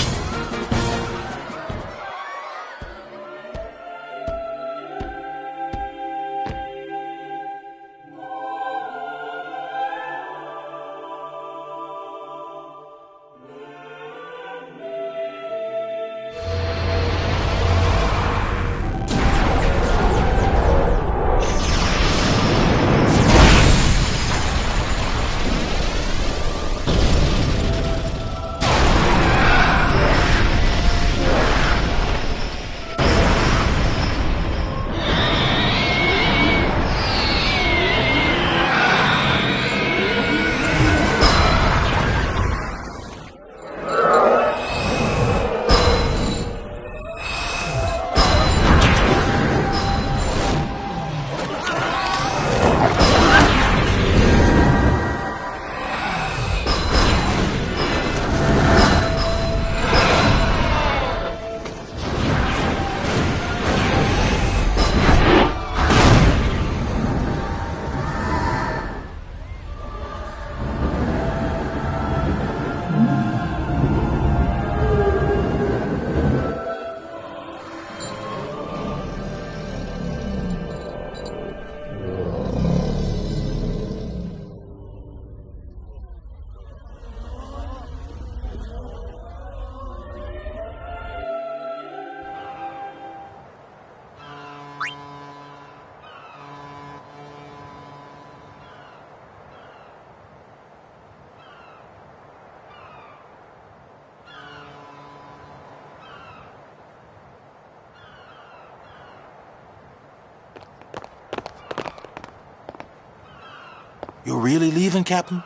You're really leaving, Captain?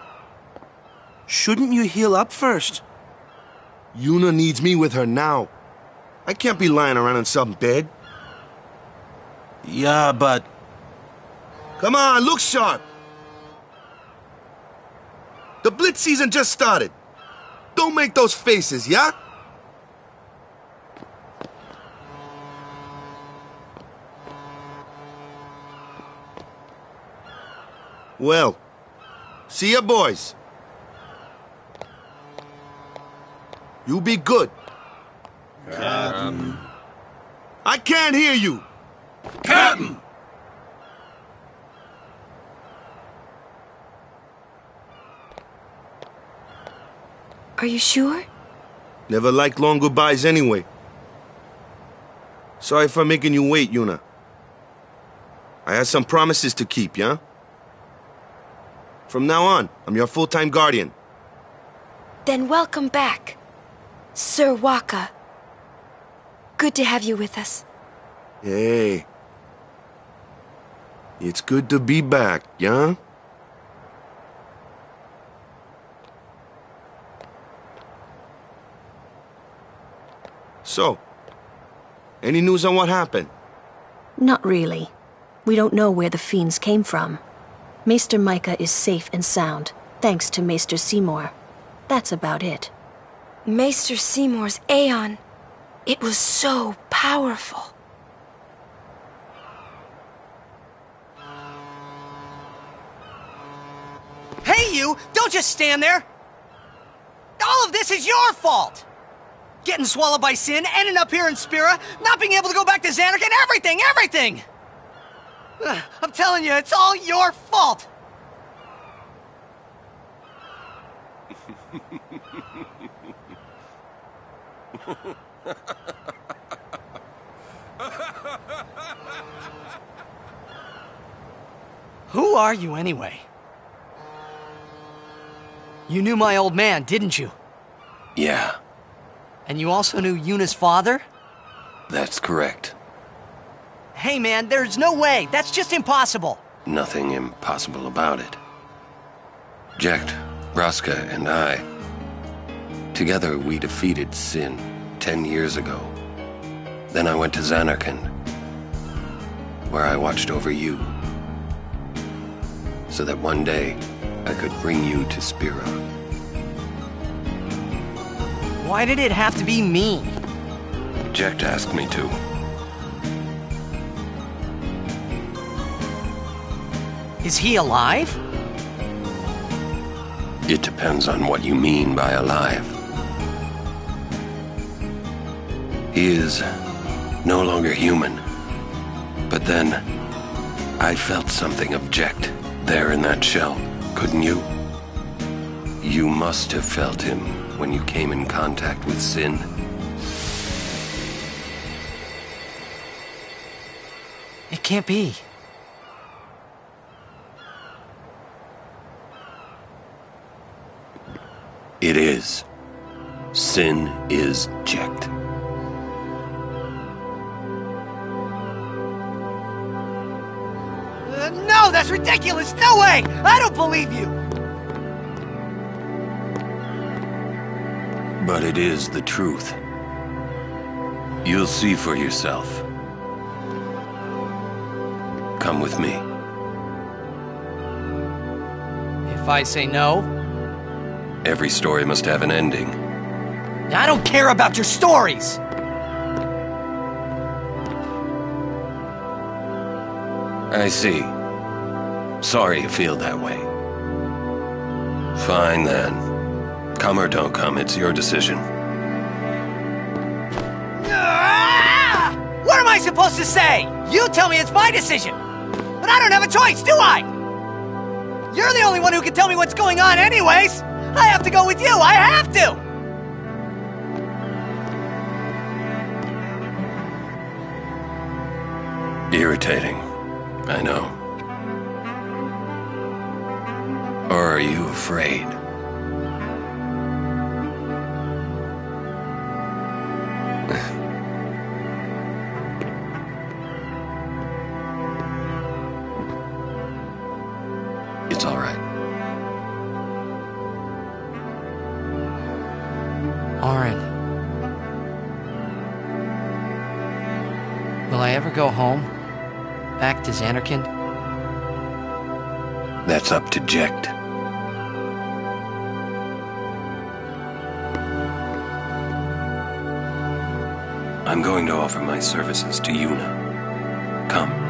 Shouldn't you heal up first? Yuna needs me with her now. I can't be lying around in some bed. Yeah, but... Come on, look sharp. The Blitz season just started. Don't make those faces, yeah? Well, see ya, boys. You be good. Captain. I can't hear you. Captain! Are you sure? Never liked long goodbyes anyway. Sorry for making you wait, Yuna. I had some promises to keep, yeah? From now on, I'm your full-time guardian. Then welcome back, Sir Waka. Good to have you with us. Hey. It's good to be back, yeah? So, any news on what happened? Not really. We don't know where the fiends came from. Maester Micah is safe and sound, thanks to Maester Seymour. That's about it. Maester Seymour's Aeon. It was so powerful. Hey, you! Don't just stand there! All of this is your fault! Getting swallowed by sin, ending up here in Spira, not being able to go back to Xanark, and everything! I'm telling you, it's all your fault! Who are you, anyway? You knew my old man, didn't you? Yeah, And you also knew Yuna's father? that's correct. Hey man, there's no way! That's just impossible! Nothing impossible about it. Jecht, Braska, and I, together we defeated Sin 10 years ago. Then I went to Xanarkand, where I watched over you, so that one day I could bring you to Spira. Why did it have to be me? Jecht asked me to. Is he alive? It depends on what you mean by alive. He is no longer human. But then, I felt something of Jecht there in that shell, couldn't you? You must have felt him when you came in contact with Sin. It can't be. It is. Sin is Jecht. No, that's ridiculous! No way! I don't believe you! But it is the truth. You'll see for yourself. Come with me. If I say no? Every story must have an ending. I don't care about your stories! I see. Sorry you feel that way. Fine then. Come or don't come, it's your decision. Ah! What am I supposed to say? You tell me it's my decision! But I don't have a choice, do I? You're the only one who can tell me what's going on anyways! I have to go with you, I have to! Irritating, I know. Or are you afraid? It's all right. Orin. Will I ever go home? Back to Xanarkand? That's up to Jecht. I'm going to offer my services to Yuna. Come.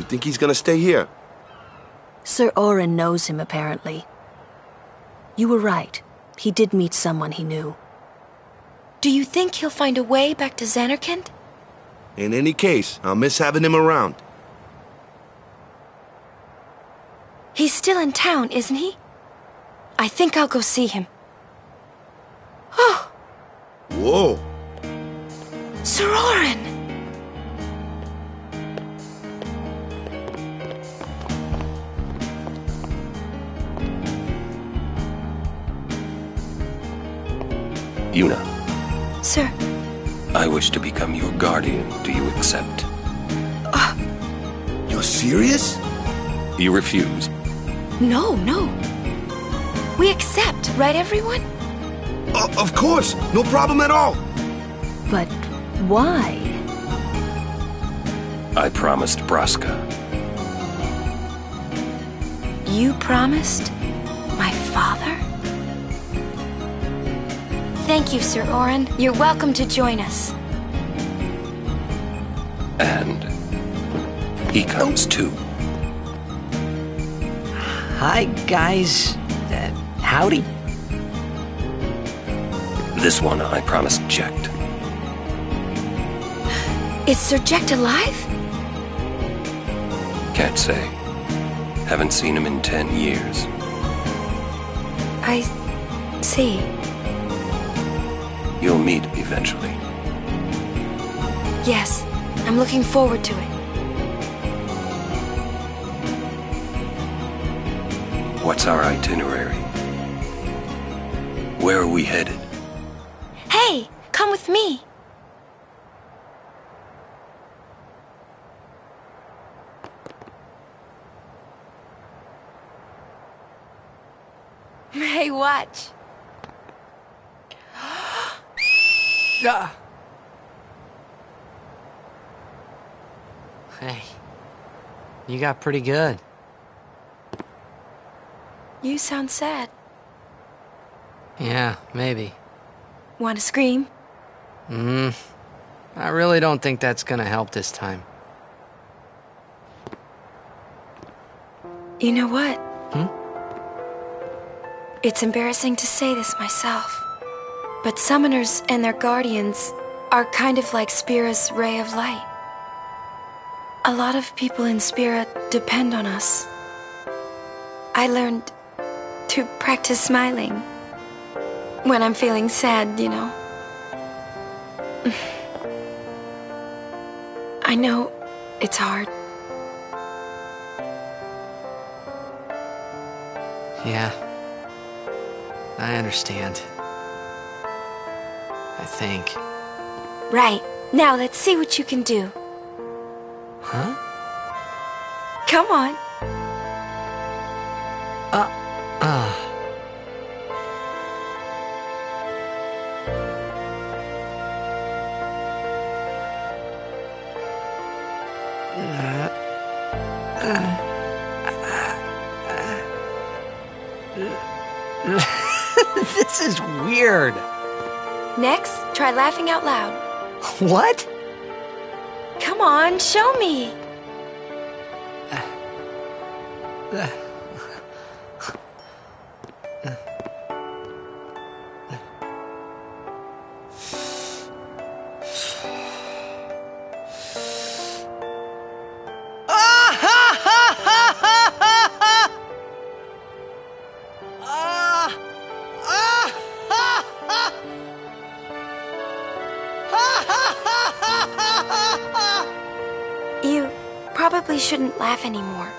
Think he's gonna stay here? Sir Orin knows him, apparently. You were right. He did meet someone he knew. Do you think he'll find a way back to Xanarkand? In any case, I'll miss having him around. He's still in town, isn't he? I think I'll go see him. Oh! Whoa! Sir Orin! Yuna. Sir. I wish to become your guardian. Do you accept? You're serious? You refuse? No. We accept, right, everyone? Of course! No problem at all! But why? I promised Braska. You promised? My father? Thank you, Sir Orin. You're welcome to join us. And he comes too. Hi, guys. Howdy. This one I promised Jecht. Is Sir Jecht alive? Can't say. Haven't seen him in 10 years. I see. You'll meet eventually. Yes, I'm looking forward to it. What's our itinerary? Where are we headed? Hey, come with me. Hey, watch. Hey, you got pretty good. You sound sad. Yeah, maybe. Want to scream? I really don't think that's gonna help this time. You know what? It's embarrassing to say this myself, but summoners and their guardians are kind of like Spira's ray of light. A lot of people in Spira depend on us. I learned to practice smiling when I'm feeling sad, you know. I know it's hard. Yeah. I understand. I think. Right. Now let's see what you can do. Huh? Come on. This is weird. Next, try laughing out loud. What? Come on, show me. You probably shouldn't laugh anymore.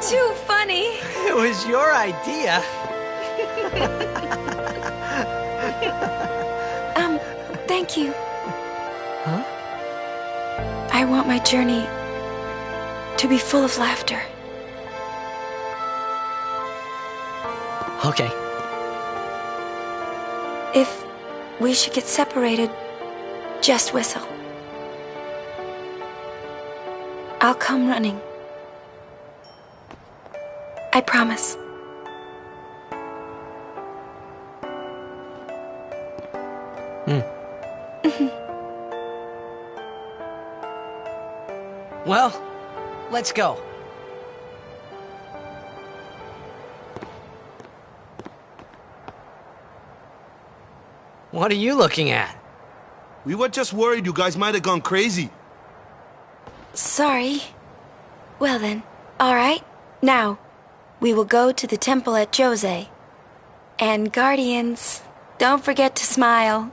Too funny. It was your idea. Thank you. Huh? I want my journey to be full of laughter. Okay. If we should get separated, just whistle. I'll come running. I promise. Well, let's go. What are you looking at? We were just worried you guys might have gone crazy. Sorry. Well then, all right. Now, we will go to the temple at Jose. And Guardians, don't forget to smile.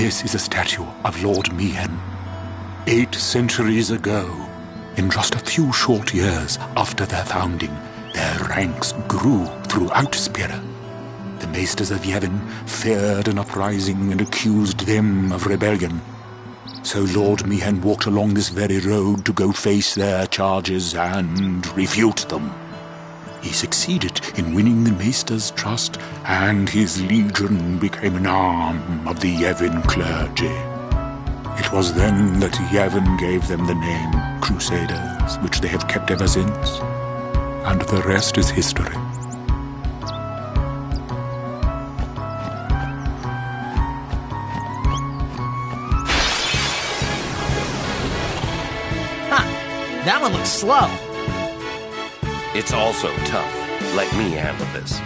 This is a statue of Lord Mihen. 8 centuries ago, in just a few short years after their founding, their ranks grew throughout Spira. The Maesters of Yevon feared an uprising and accused them of rebellion. So Lord Mihen walked along this very road to go face their charges and refute them. He succeeded in winning the Maester's trust, and his legion became an arm of the Yevon clergy. It was then that Yevon gave them the name Crusaders, which they have kept ever since. And the rest is history. That one looks slow. It's also tough. Let me handle this.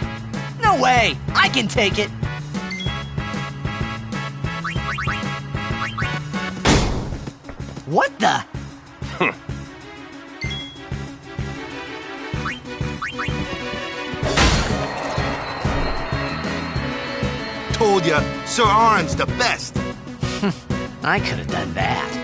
No way! I can take it! What the? Told ya, Sir Aron's the best. I could have done that.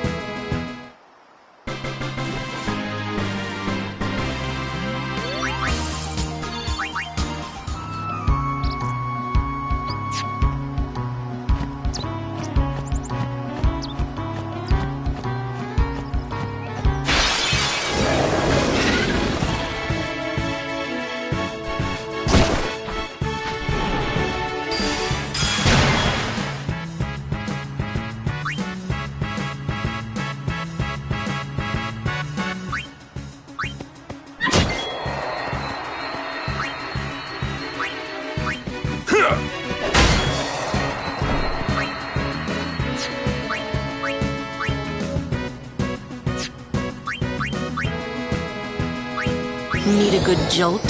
Need a good jolt?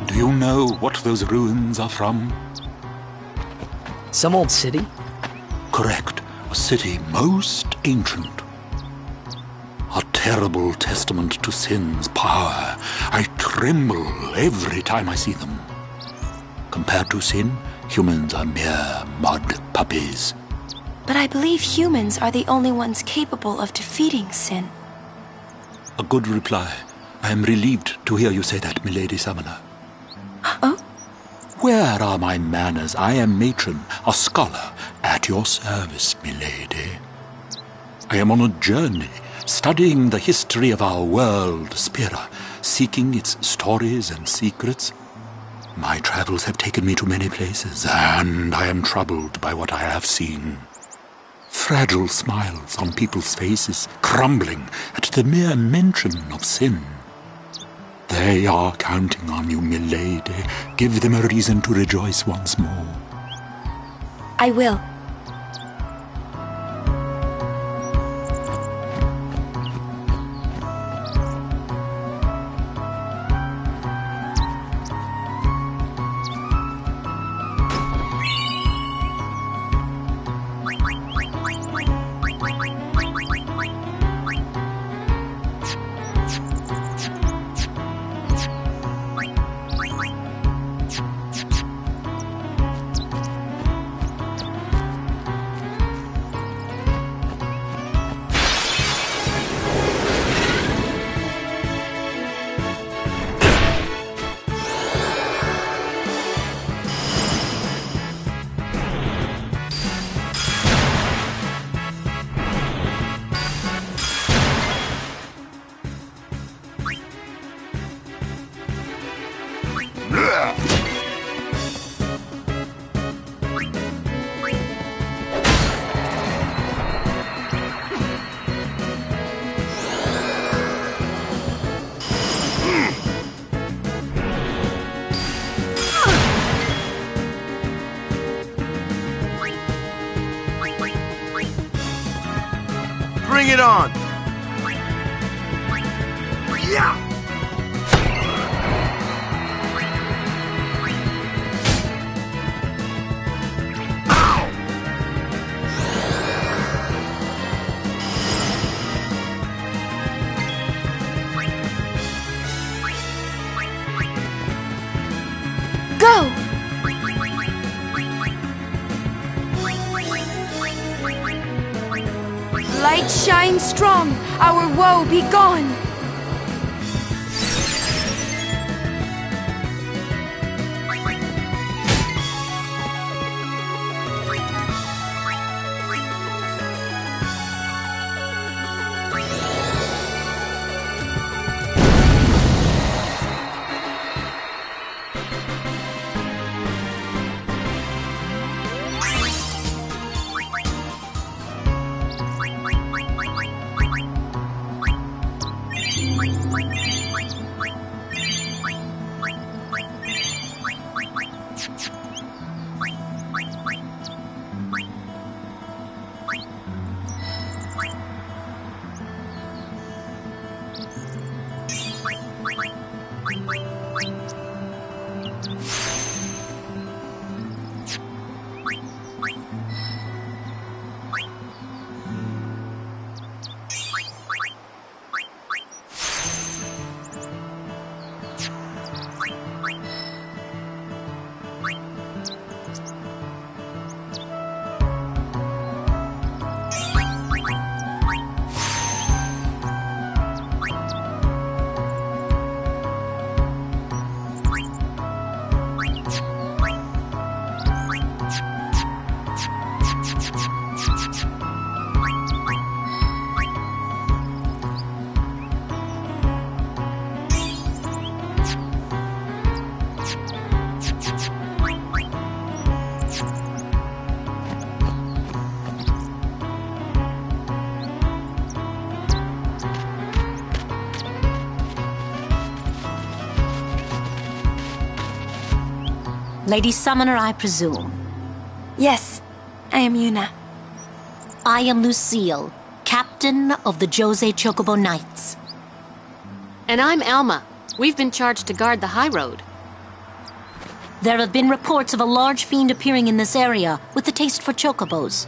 Do you know what those ruins are from? Some old city? Correct. A city most ancient. A terrible testament to sin's power. I tremble every time I see them. Compared to sin, humans are mere mud puppies. But I believe humans are the only ones capable of defeating sin. A good reply. I am relieved to hear you say that, milady summoner. Oh? Where are my manners? I am matron, a scholar, at your service, milady. I am on a journey, studying the history of our world, Spira, seeking its stories and secrets. My travels have taken me to many places, and I am troubled by what I have seen. Fragile smiles on people's faces, crumbling at the mere mention of sin. They are counting on you, milady. Give them a reason to rejoice once more. I will. it on! Yeah! Go! Light shine strong, our woe be gone. Lady Summoner, I presume. Yes, I am Yuna. I am Lucille, captain of the Jose Chocobo Knights. And I'm Alma. We've been charged to guard the high road. There have been reports of a large fiend appearing in this area with a taste for chocobos.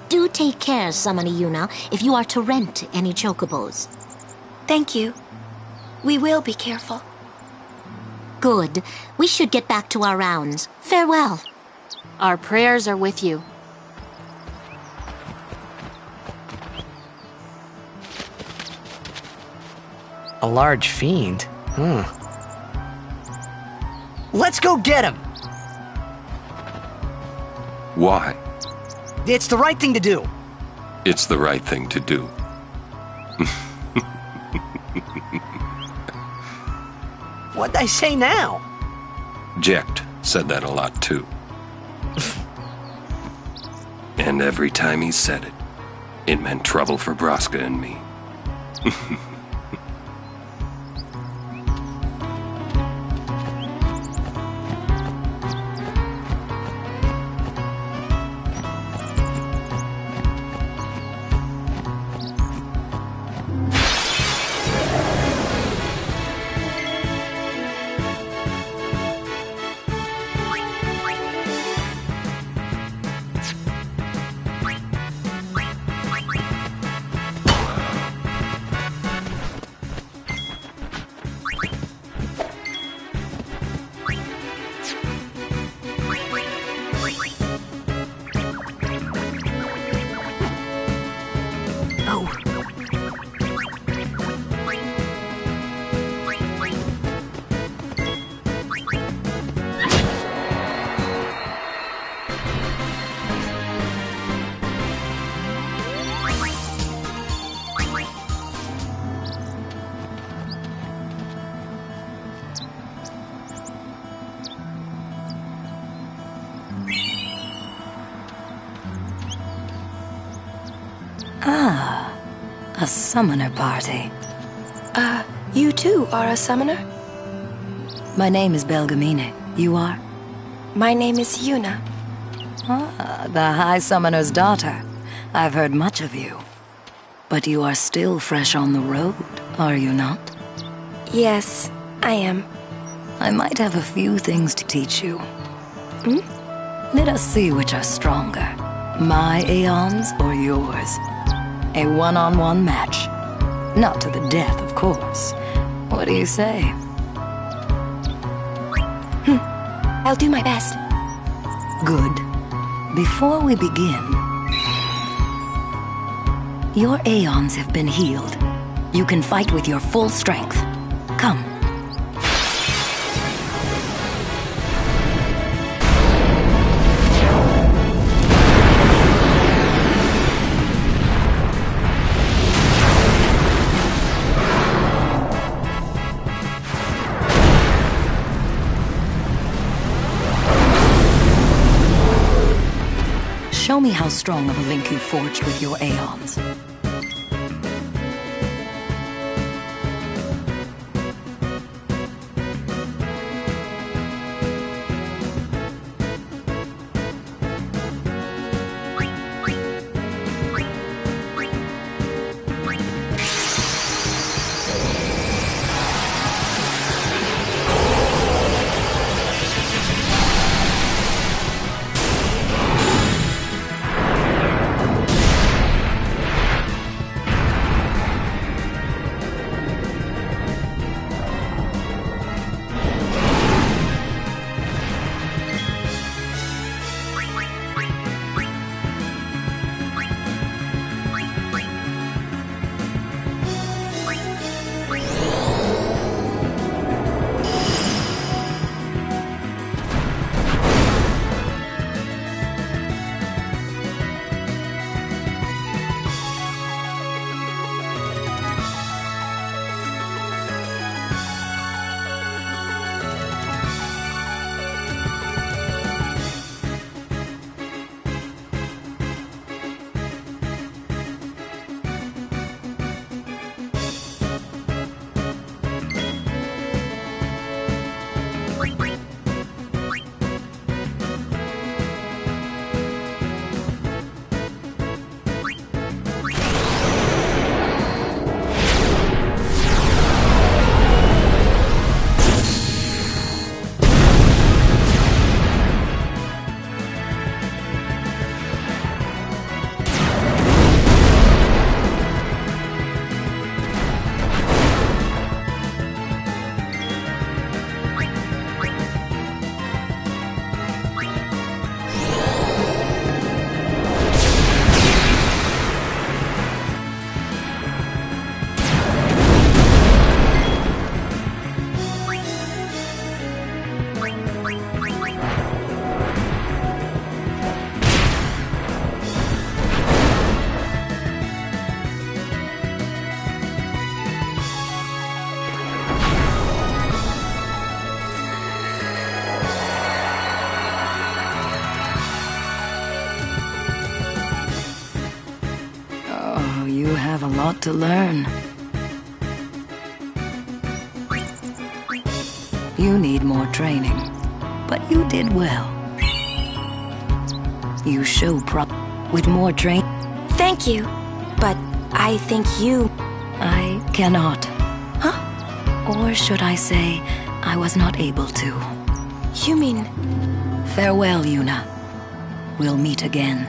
Do take care, Summoner Yuna, if you are to rent any chocobos. Thank you. We will be careful. Good. We should get back to our rounds. Farewell. Our prayers are with you. A large fiend? Let's go get him! Why? It's the right thing to do. It's the right thing to do. What'd I say now? Jecht said that a lot too. And every time he said it, it meant trouble for Braska and me. Ah, a summoner party. You too are a summoner? My name is Belgamine. You are? My name is Yuna. Ah, the High Summoner's daughter. I've heard much of you. But you are still fresh on the road, are you not? Yes, I am. I might have a few things to teach you. Let us see which are stronger, my Aeons or yours. A one-on-one match. Not to the death, of course. What do you say? I'll do my best. Good. Before we begin, your Aeons have been healed. You can fight with your full strength. Come. Show me how strong of a link you forged with your Aeons. You have a lot to learn. You need more training, but you did well. You show with more training. Thank you, but I think you... I cannot. Huh? Or should I say, I was not able to. You mean... Farewell, Yuna. We'll meet again.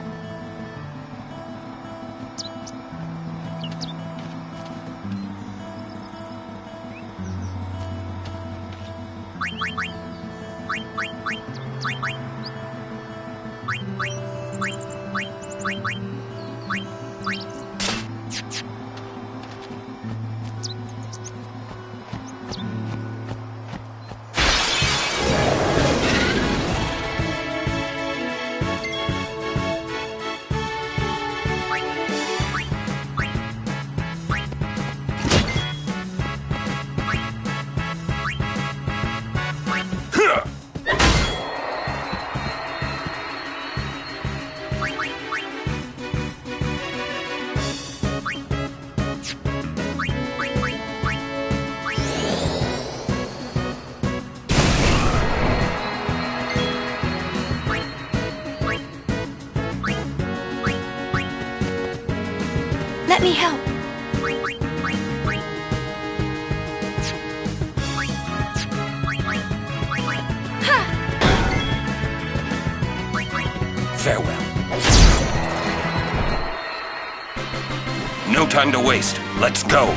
Let me help. Farewell. No time to waste. Let's go.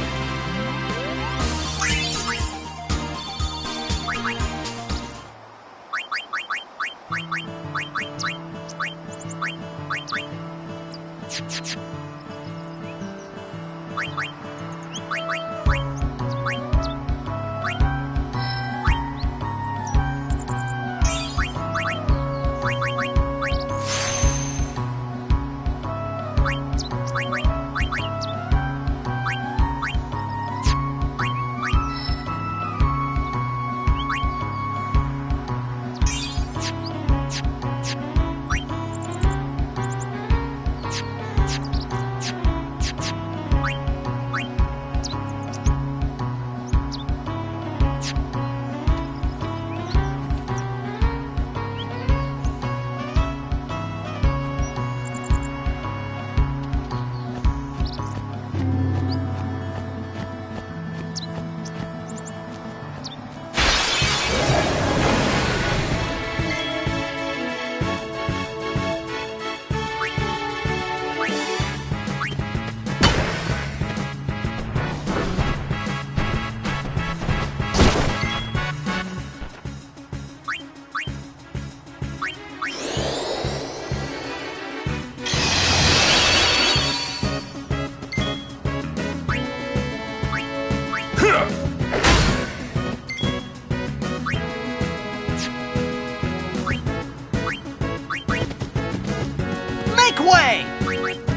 Make way!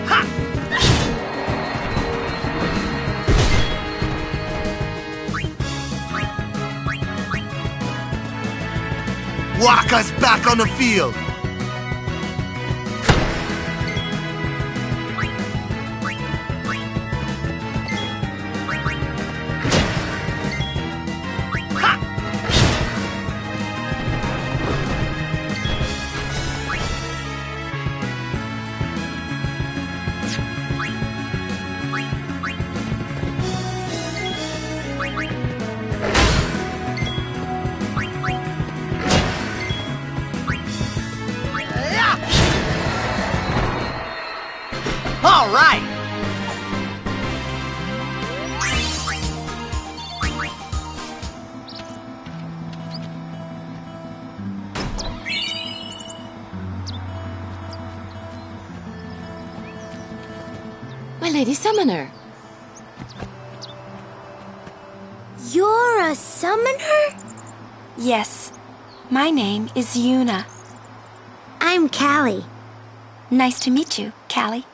Ha! Waka's back on the field. All right! My Lady Summoner. You're a summoner? Yes. My name is Yuna. I'm Callie. Nice to meet you, Callie.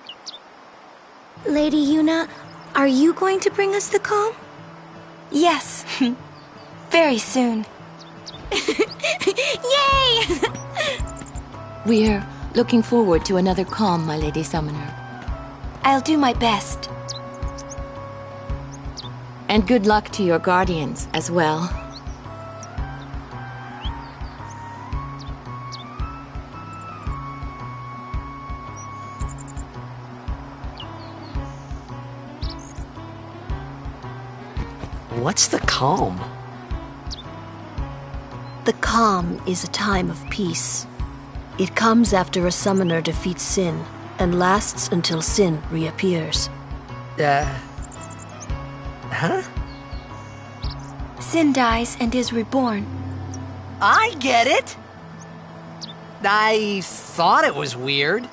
Lady Yuna, are you going to bring us the calm? Yes. Very soon. Yay! We're looking forward to another calm, my Lady Summoner. I'll do my best. And good luck to your guardians as well. What's the calm? The calm is a time of peace. It comes after a summoner defeats sin and lasts until sin reappears. Huh? Sin dies and is reborn. I get it! I thought it was weird.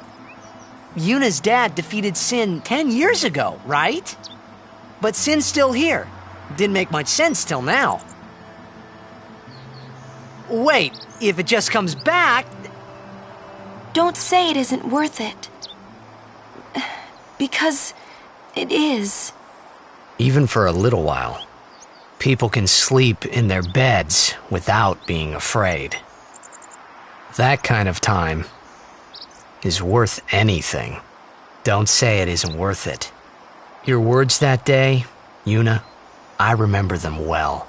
Yuna's dad defeated Sin 10 years ago, right? But Sin's still here. Didn't make much sense till now. Wait, if it just comes back... Don't say it isn't worth it. Because it is. Even for a little while, people can sleep in their beds without being afraid. That kind of time is worth anything. Don't say it isn't worth it. Your words that day, Yuna, I remember them well.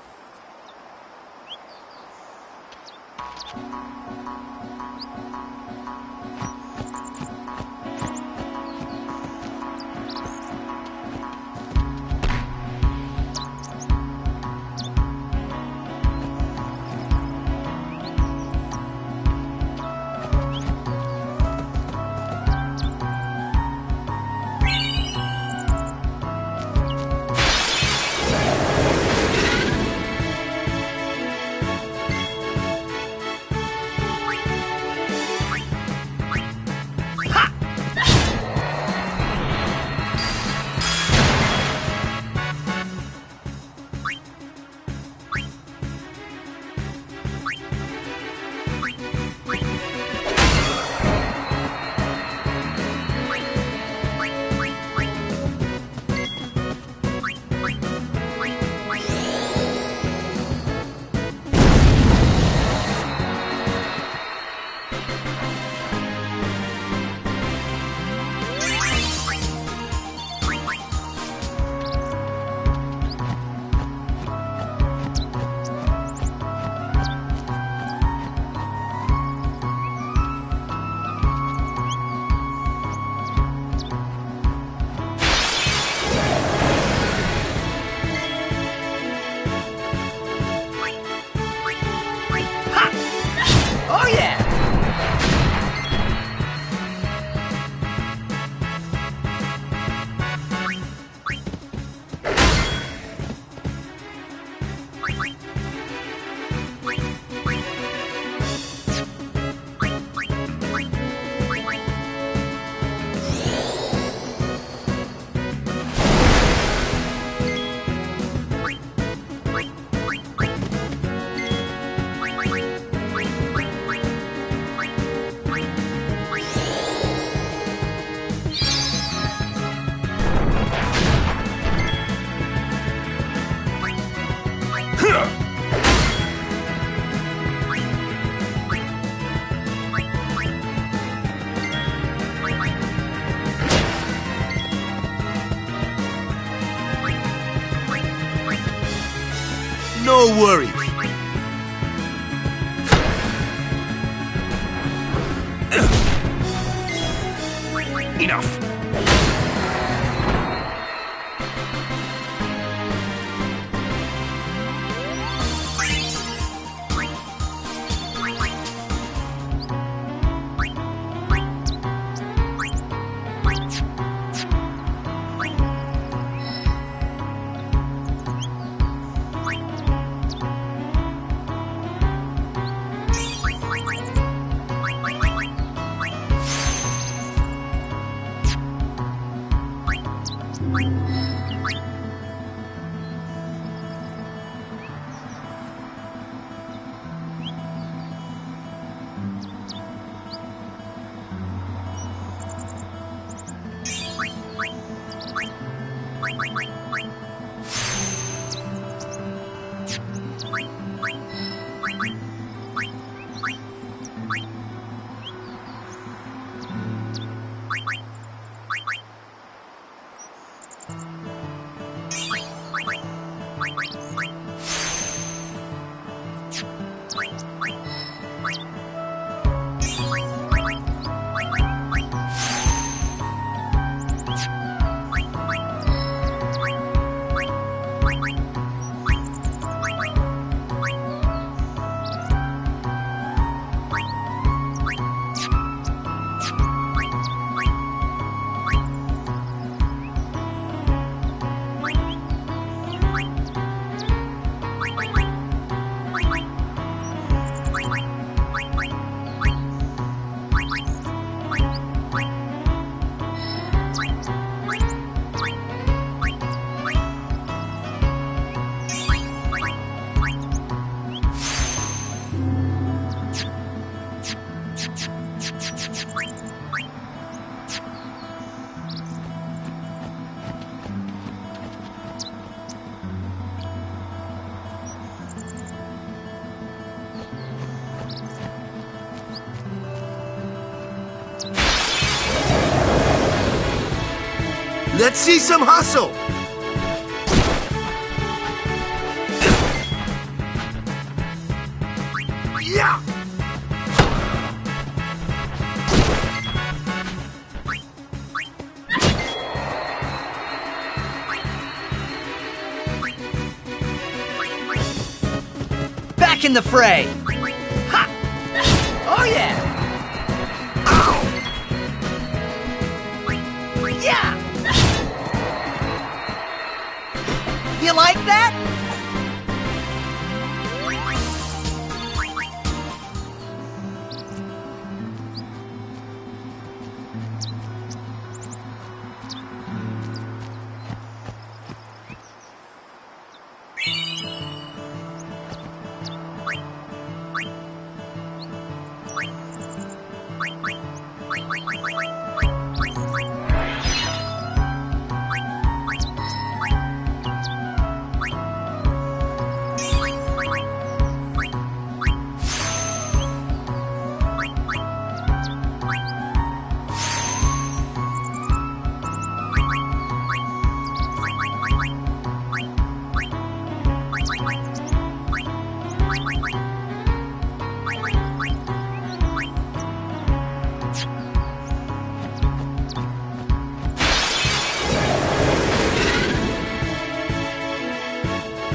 No worries. Enough. Let's see some hustle! Yeah! Back in the fray! Ha! Oh yeah! Ow! Yeah! You like that?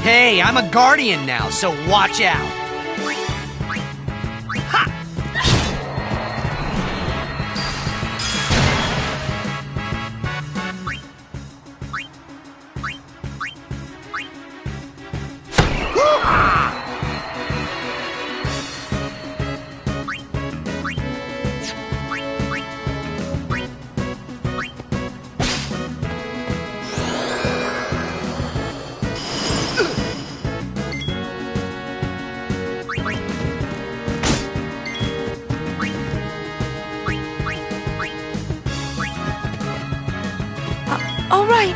Hey, I'm a guardian now, so watch out! Ha! All right.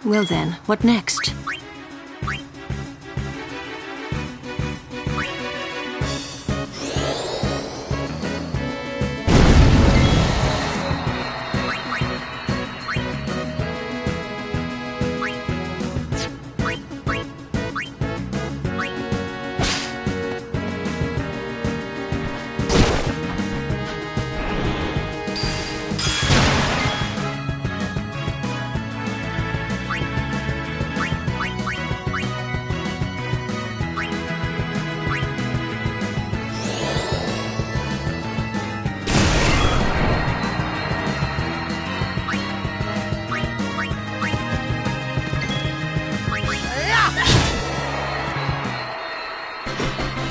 Well then, what next?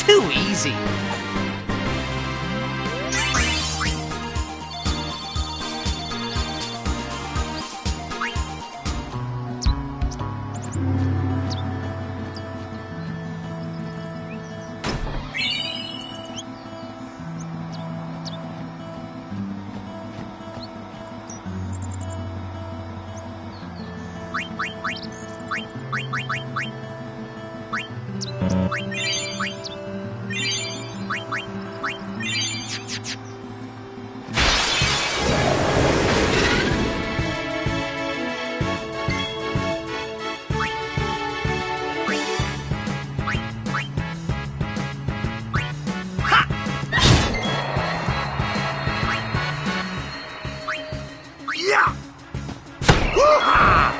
Too easy. Yeah! Woo-ha!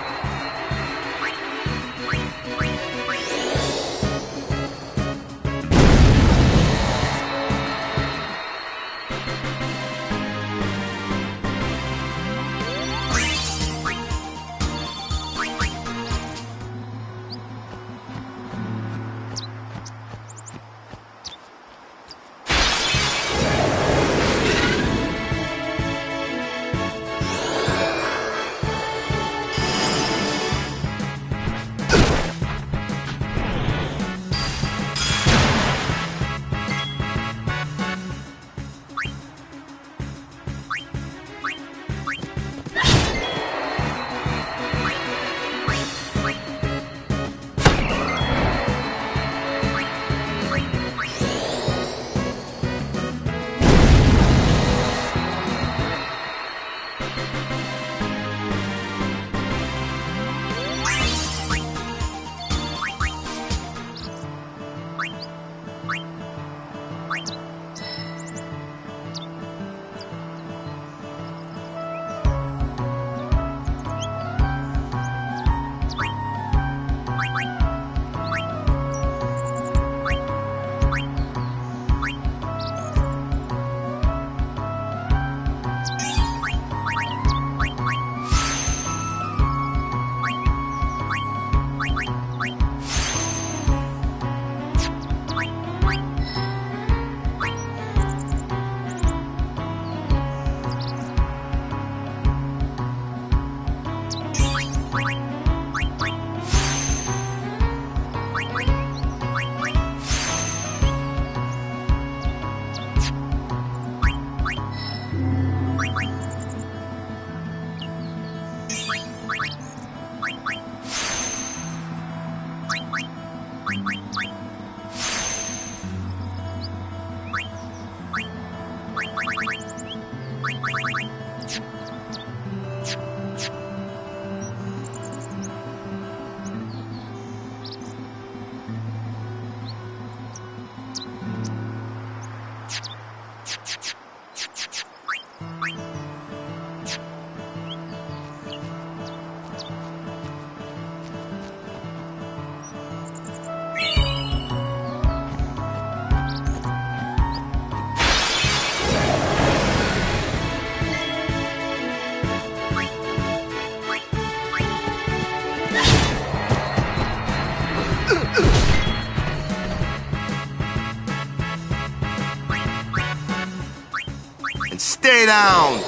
And stay down!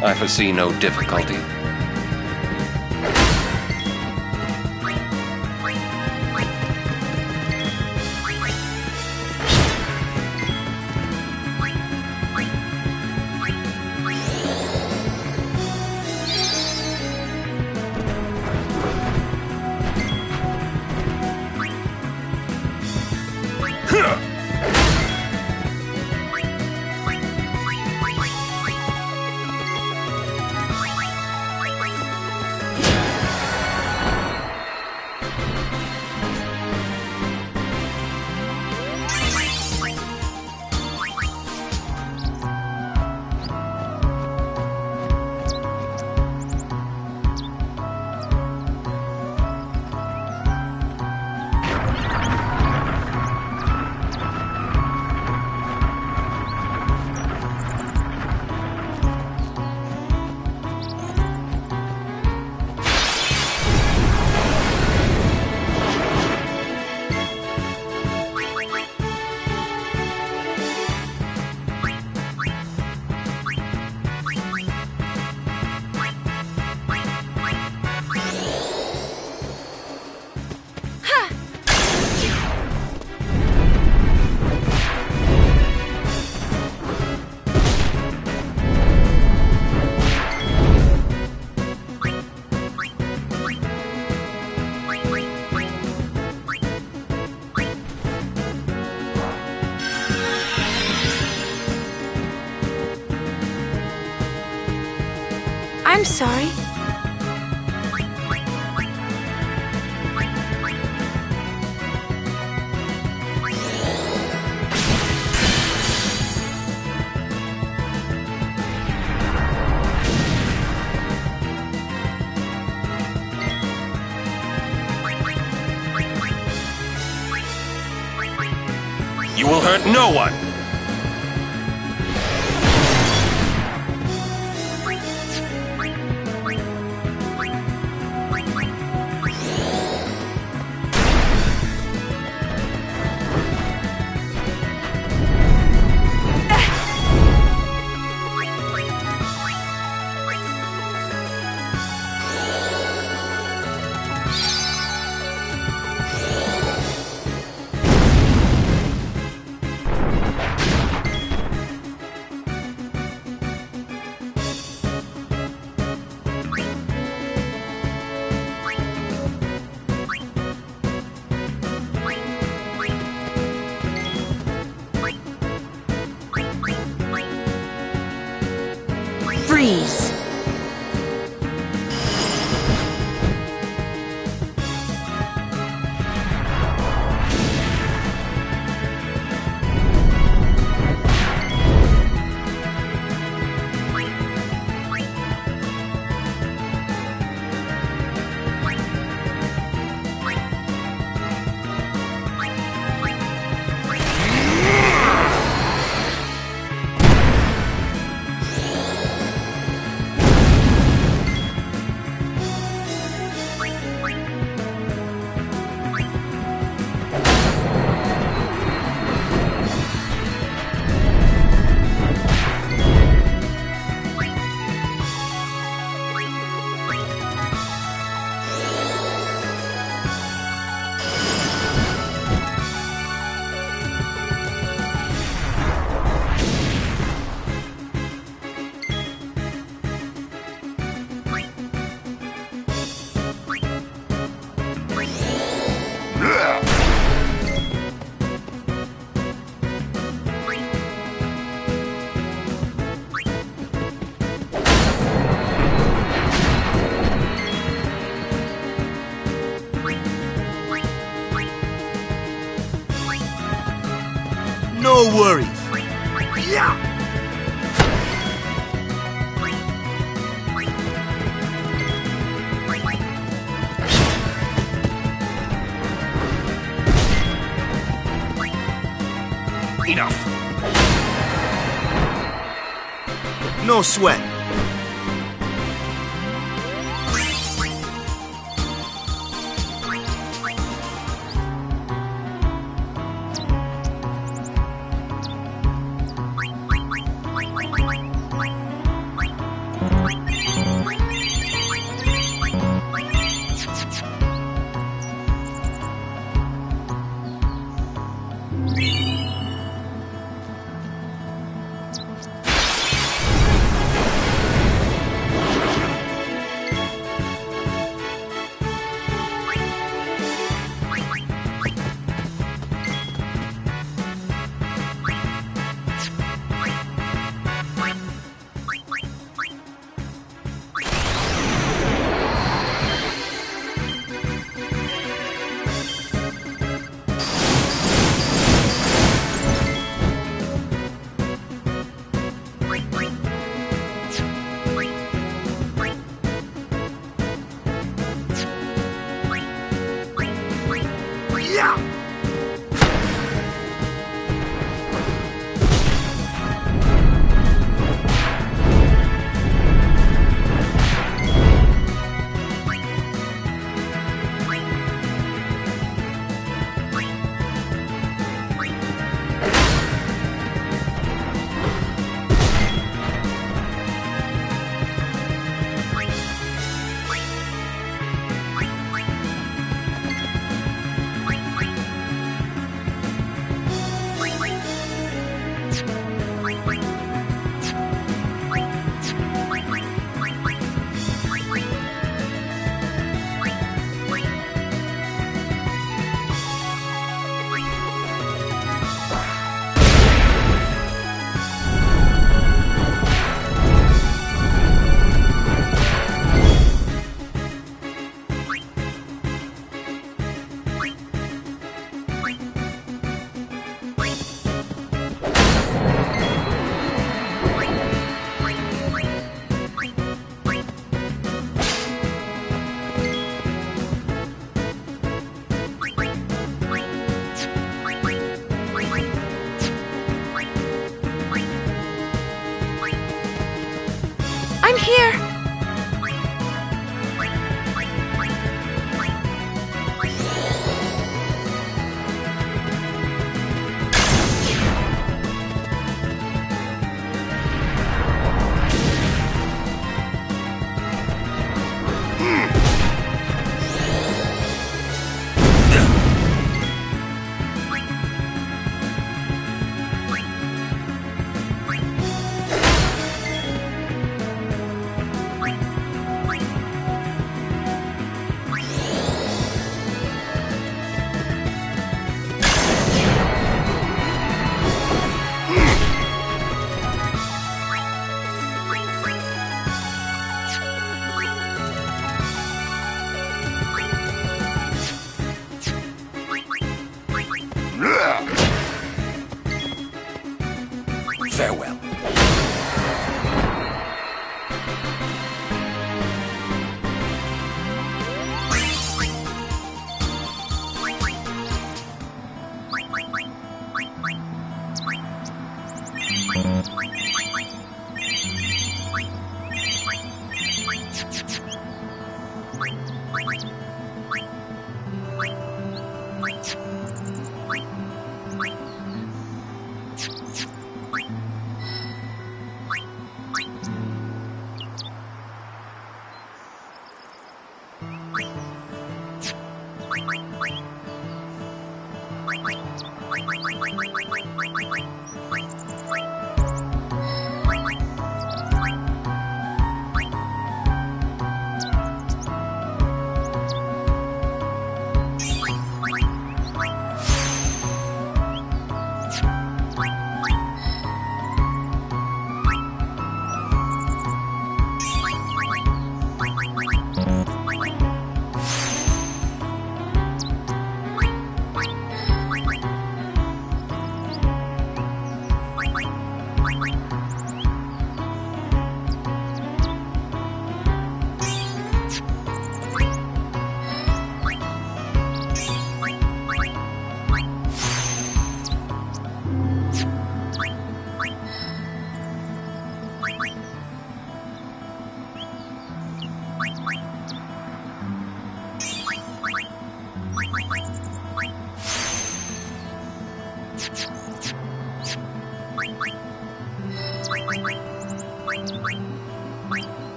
I foresee no difficulty. I'm sorry. You will hurt no one! Freeze. No worries. Yeah. Enough. No sweat. I'm here! Farewell.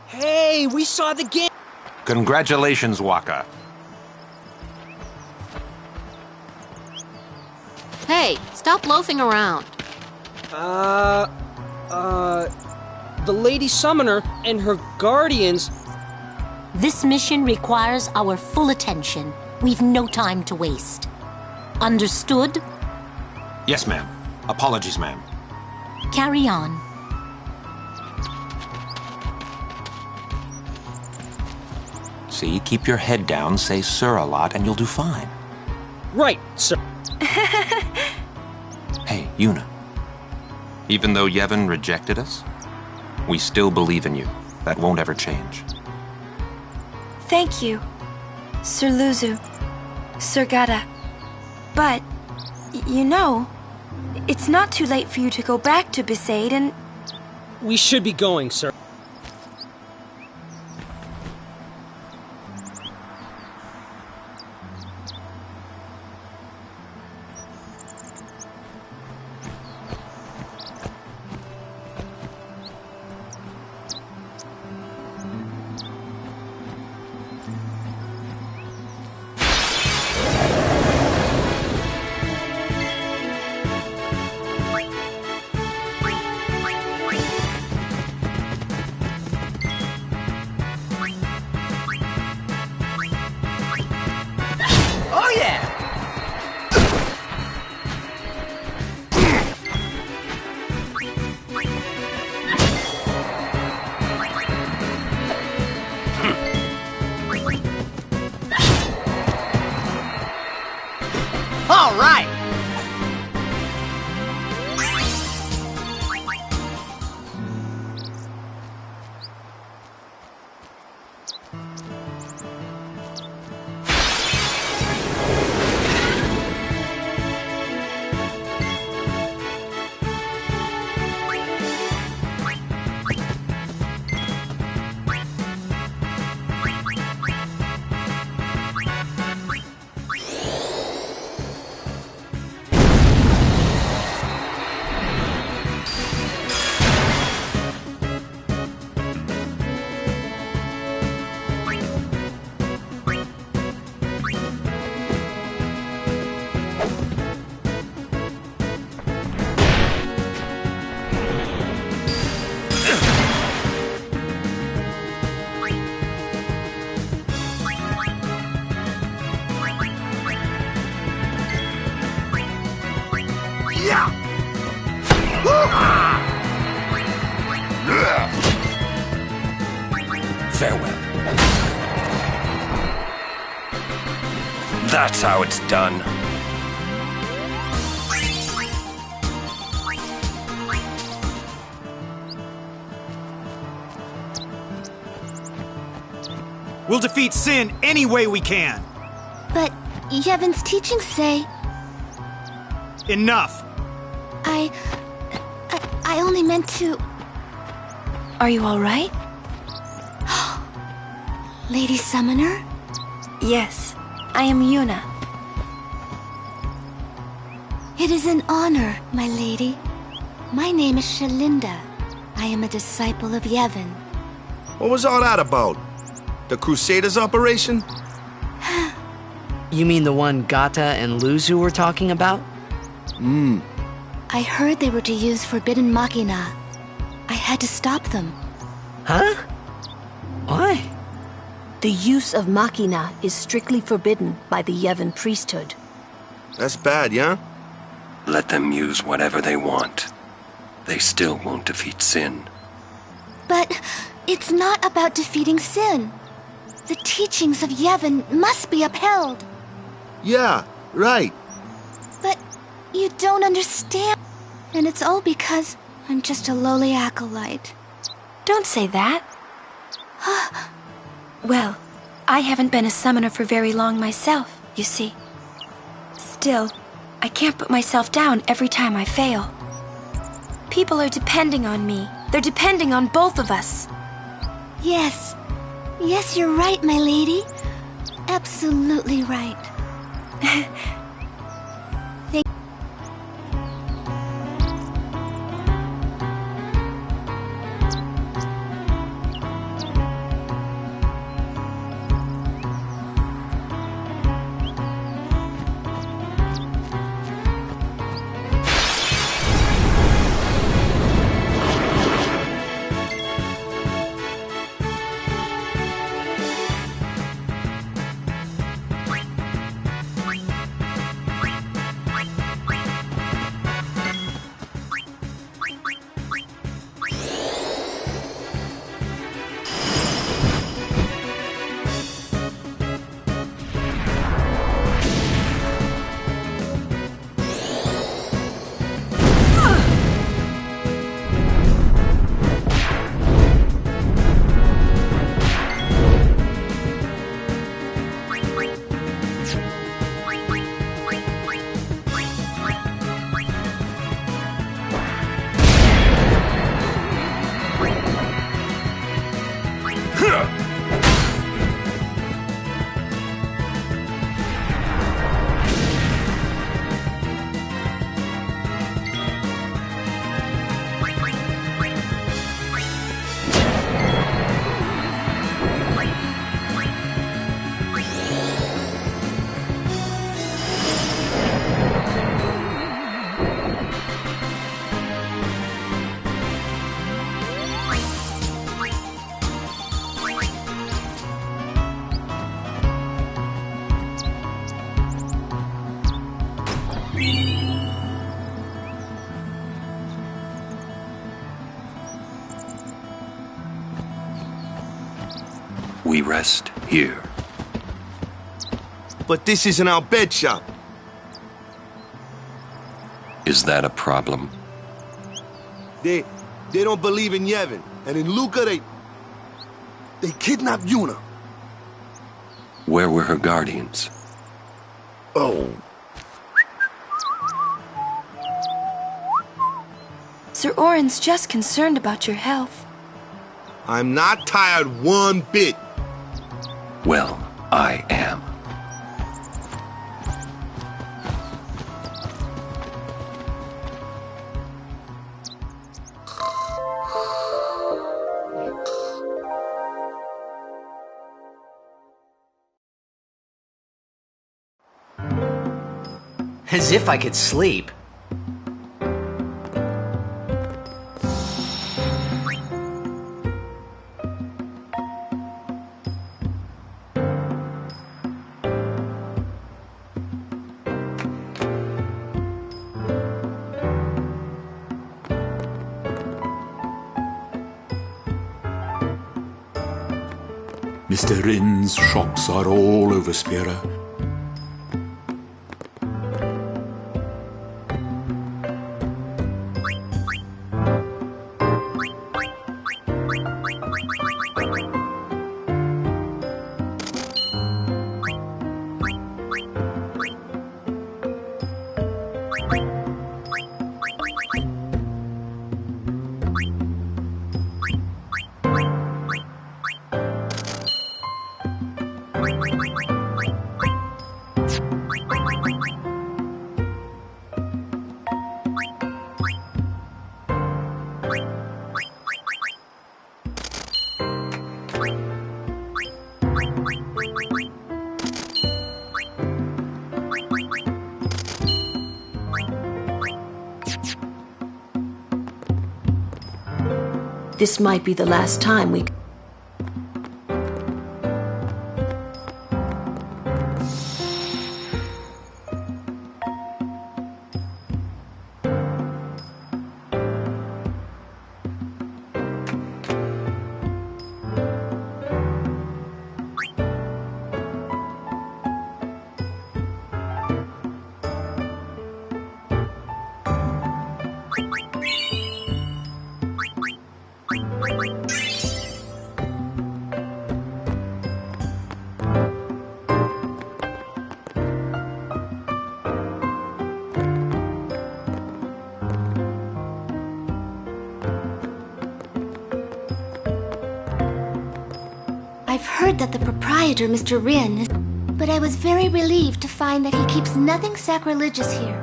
Hey, we saw the game! Congratulations, Waka. Hey, stop loafing around. The Lady Summoner and her guardians... This mission requires our full attention. We've no time to waste. Understood? Yes, ma'am. Apologies, ma'am. Carry on. See, keep your head down, say sir a lot, and you'll do fine. Right, sir. Hey, Yuna. Even though Yevon rejected us, we still believe in you. That won't ever change. Thank you, Sir Luzu, Sir Gata. But, you know, it's not too late for you to go back to Besaid and... We should be going, sir. Oh yeah! All right! Farewell. That's how it's done. We'll defeat Sin any way we can. But Yevon's teachings say... Enough. I only meant to... Are you all right? Lady Summoner? Yes, I am Yuna. It is an honor, my lady. My name is Shalinda. I am a disciple of Yevon. What was all that about? The Crusaders operation? You mean the one Gata and Luzu were talking about? I heard they were to use Forbidden Machina. I had to stop them. Huh? Why? The use of Machina is strictly forbidden by the Yevon priesthood. That's bad, yeah? Let them use whatever they want. They still won't defeat Sin. But it's not about defeating Sin. The teachings of Yevon must be upheld. Yeah, right. But you don't understand. And it's all because I'm just a lowly acolyte. Don't say that. Well, I haven't been a summoner for very long myself, you see. Still, I can't put myself down every time I fail. People are depending on me. They're depending on both of us. Yes. Yes, you're right, my lady. Absolutely right. We rest here. But this isn't our bed shop. Is that a problem? They don't believe in Yevon. And in Luca, they kidnapped Yuna. Where were her guardians? Oh. Sir Orin's just concerned about your health. I'm not tired one bit. Well, I am. As if I could sleep. Mr. Rin's shops are all over Spira. This might be the last time we... I've heard that the proprietor, Mr. Rin, is... But I was very relieved to find that he keeps nothing sacrilegious here.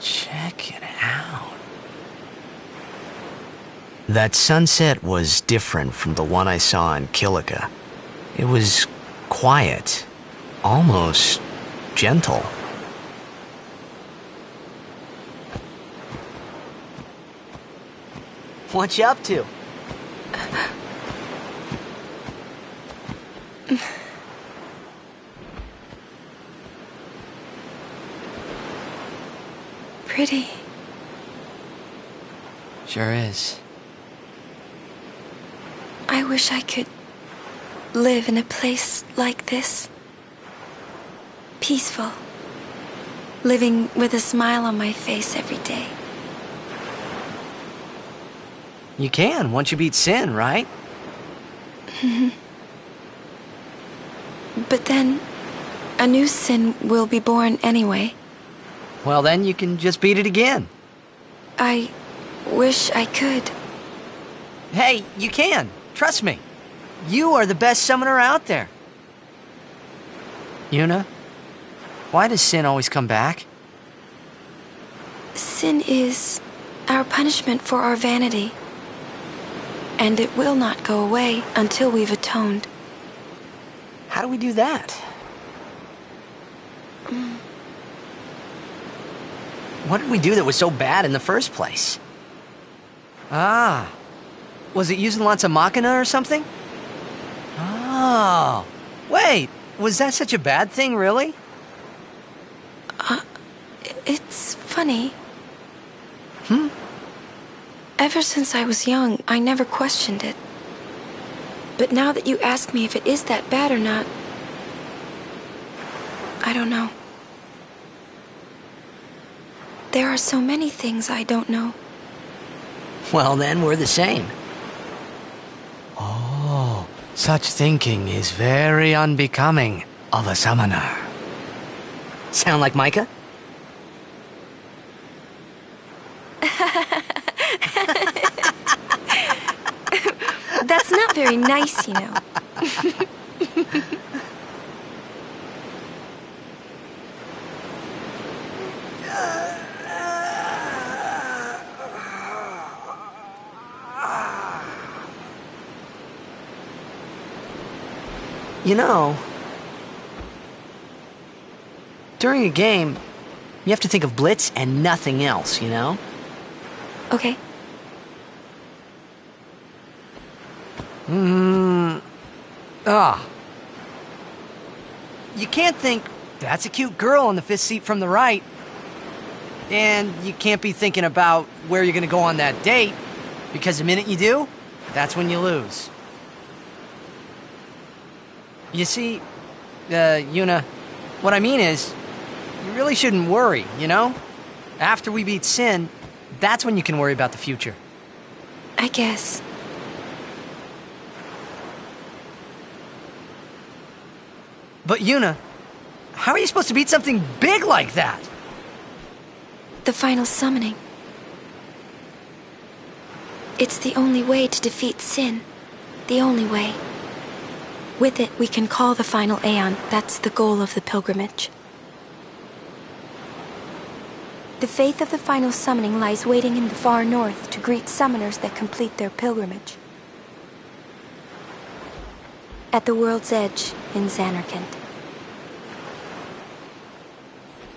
Check it out. That sunset was different from the one I saw in Kilika. It was quiet, almost gentle. What you up to? Pretty. Sure is. I wish I could live in a place like this. Peaceful. Living with a smile on my face every day. You can, once you beat Sin, right? But then, a new Sin will be born anyway. Well, then you can just beat it again. I wish I could. Hey, you can. Trust me. You are the best summoner out there. Yuna, why does Sin always come back? Sin is our punishment for our vanity. And it will not go away until we've atoned. How do we do that? What did we do that was so bad in the first place? Ah, was it using lots of Machina or something? Oh, wait, was that such a bad thing, really? It's funny. Ever since I was young, I never questioned it. But now that you ask me if it is that bad or not, I don't know. There are so many things I don't know. Well, then we're the same. Oh, such thinking is very unbecoming of a summoner. Sound like Micah? That's not very nice, you know. You know, during a game, you have to think of Blitz and nothing else, you know? Okay. You can't think, that's a cute girl in the fifth seat from the right. And you can't be thinking about where you're gonna go on that date, because the minute you do, that's when you lose. You see, Yuna, what I mean is, you really shouldn't worry, you know? After we beat Sin, that's when you can worry about the future. I guess. But Yuna, how are you supposed to beat something big like that? The final summoning. It's the only way to defeat Sin. The only way. With it, we can call the final Aeon. That's the goal of the pilgrimage. The faith of the final summoning lies waiting in the far north to greet summoners that complete their pilgrimage. At the world's edge in Xanarkand.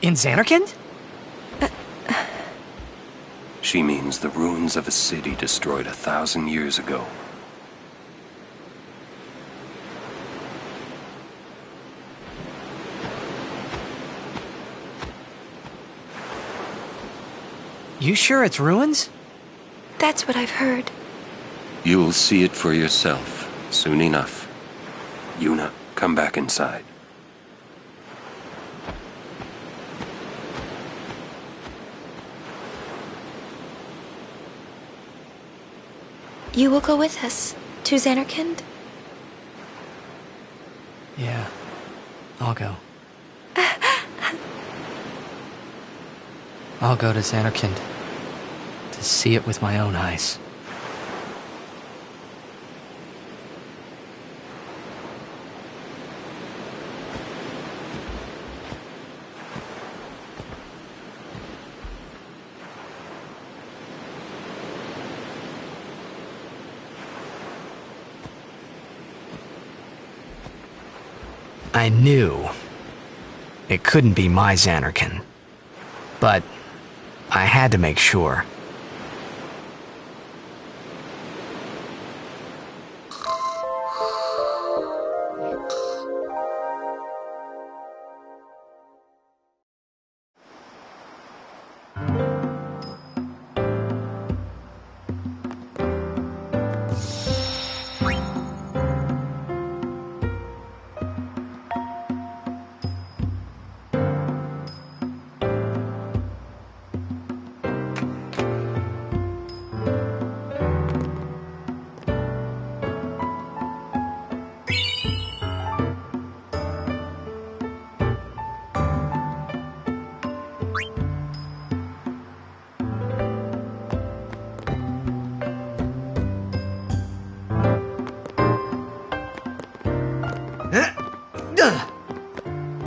In Xanarkand? She means the ruins of a city destroyed 1,000 years ago. You sure it's ruins? That's what I've heard. You'll see it for yourself, soon enough. Yuna, come back inside. You will go with us to Xanarkand? Yeah, I'll go. I'll go to Xanarkand to see it with my own eyes. I knew it couldn't be my Xanarkand, but I had to make sure.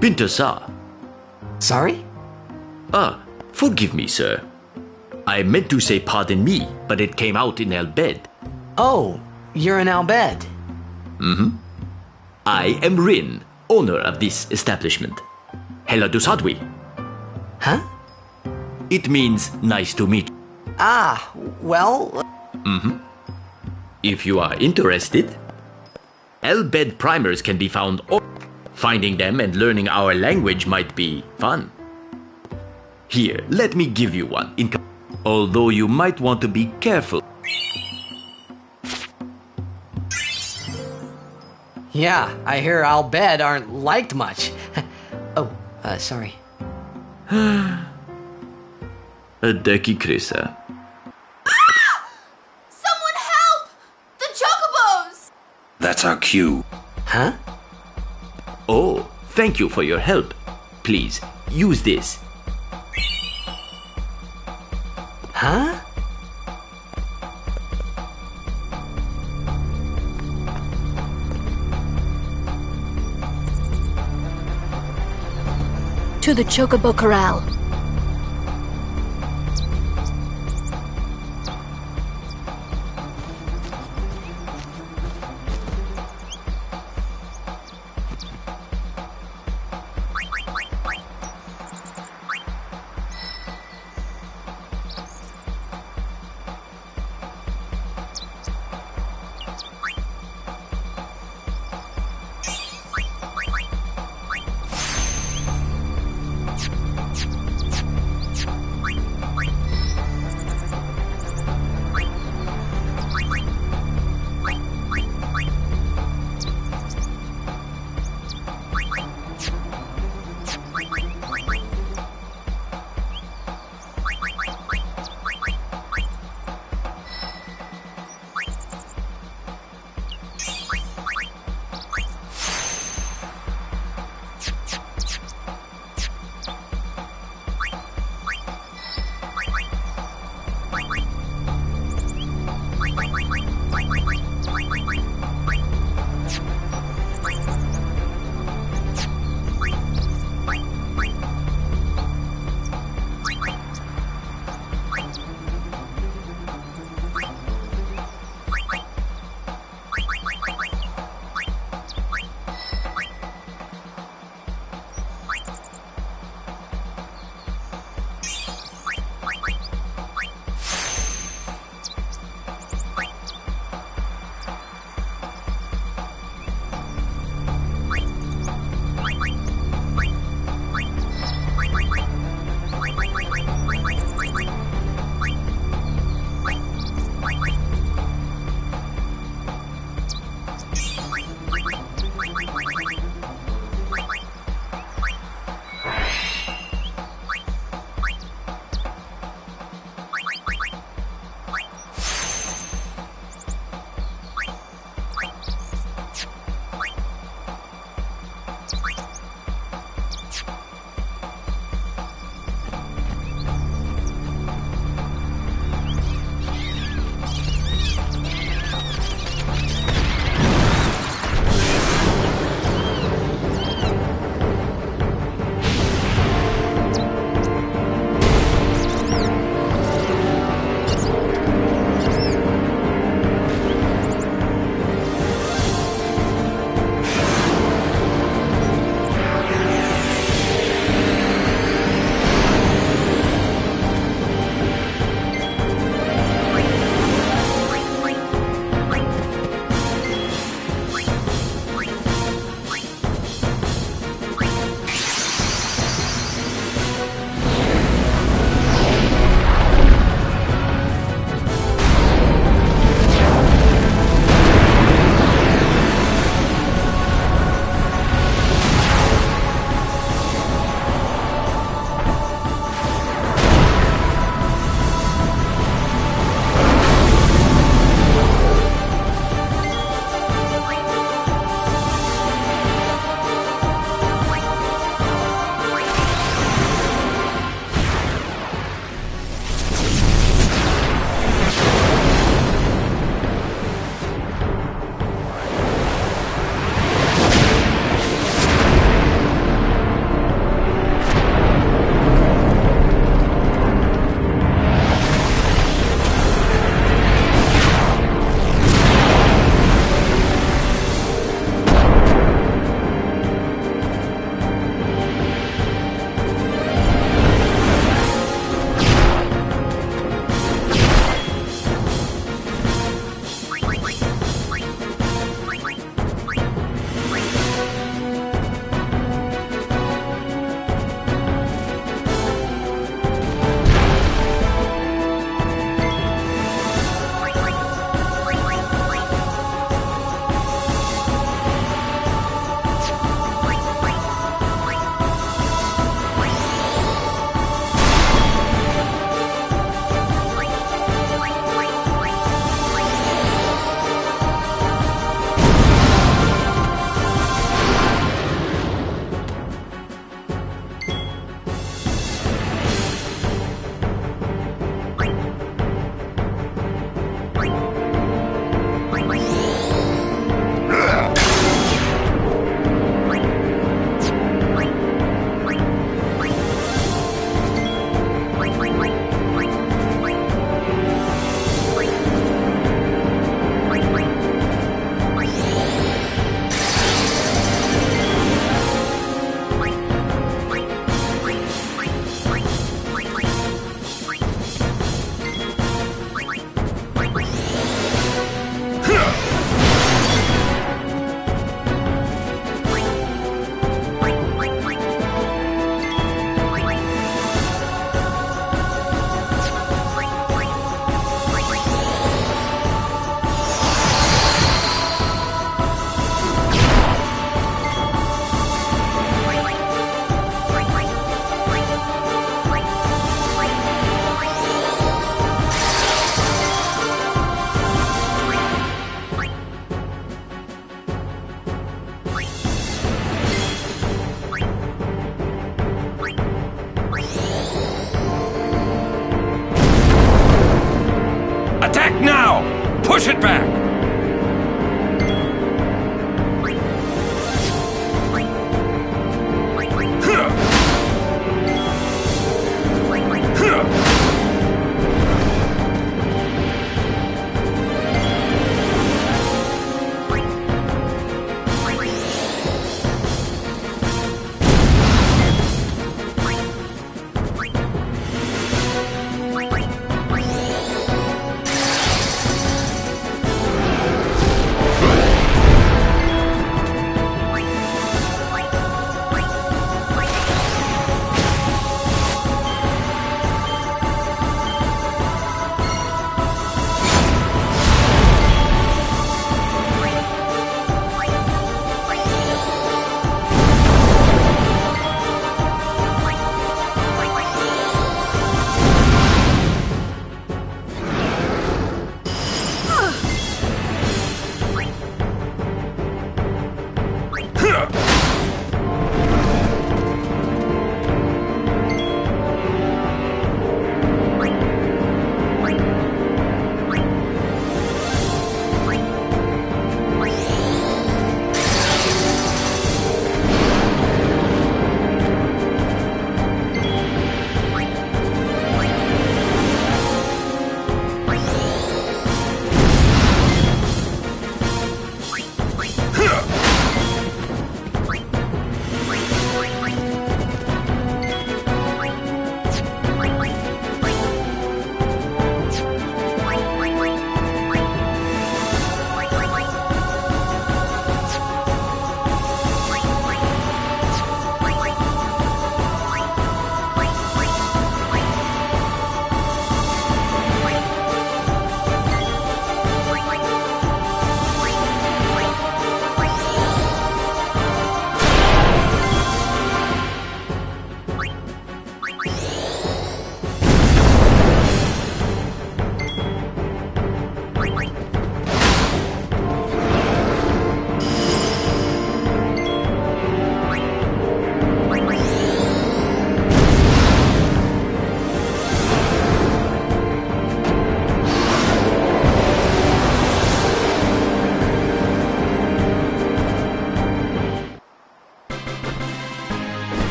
Pinter, sir. Sorry? Forgive me, sir. I meant to say pardon me, but it came out in Al Bhed. Oh, you're in Al Bhed. Mm-hmm. I am Rin, owner of this establishment. Hela Dusadwi. Huh? It means nice to meet. Ah, well... Mm-hmm. If you are interested, Al Bhed primers can be found. Finding them and learning our language might be fun. Here, let me give you one. Although you might want to be careful. Yeah, I hear Al Bhed aren't liked much. Sorry. Deki Krisa. Someone help! The chocobos! That's our cue. Huh? Oh, thank you for your help. Please, use this. Huh? To the Chocobo Corral.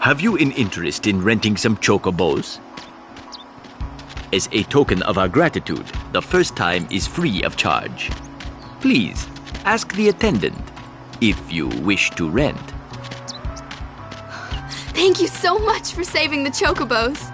have you an interest in renting some chocobos? As a token of our gratitude, the first time is free of charge. Please, ask the attendant if you wish to rent. Thank you so much for saving the chocobos.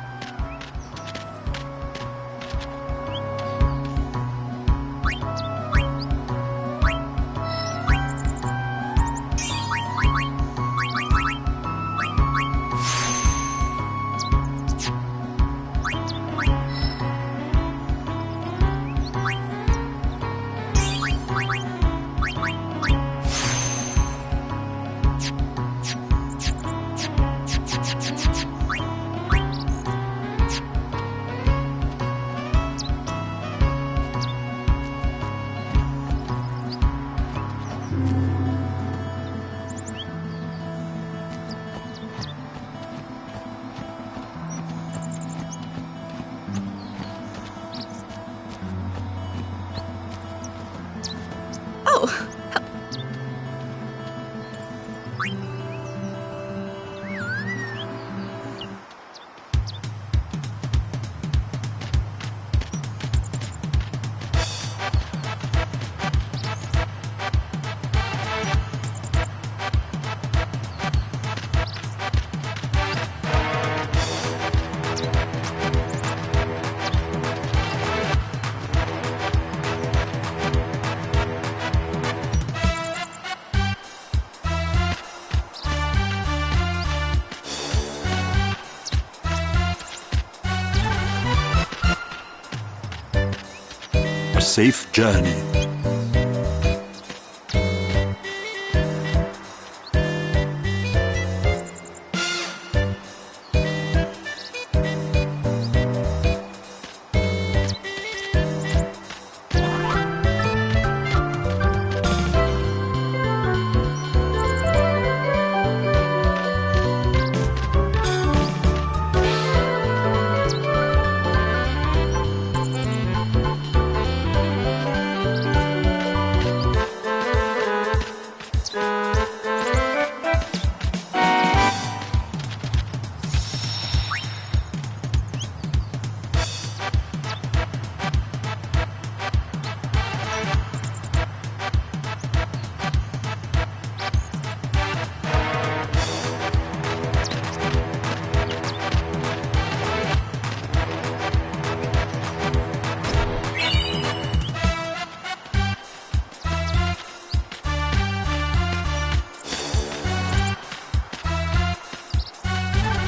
A safe journey.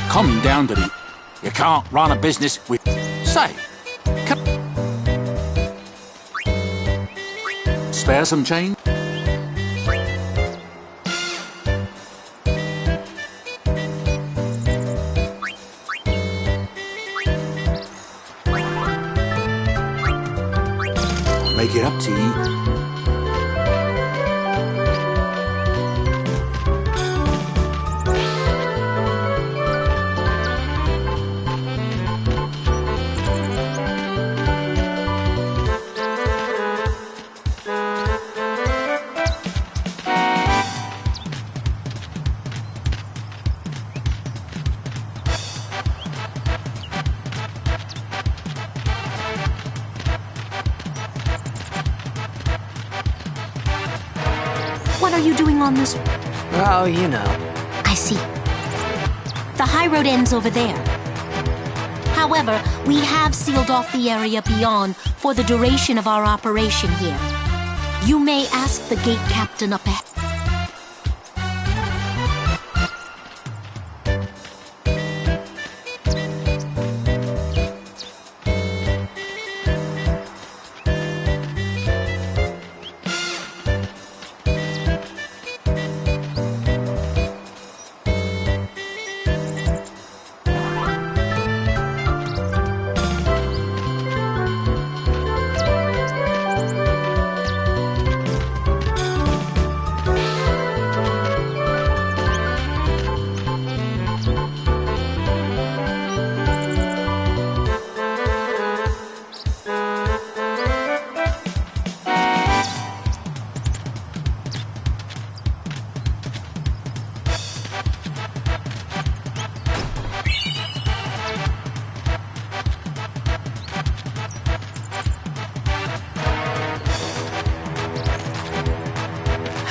Coming down to the... You can't run a business with... Say, spare some change? Make it up to you. What are you doing on this? Oh, you know. I see. The high road ends over there. However, we have sealed off the area beyond for the duration of our operation here. You may ask the gate captain up ahead.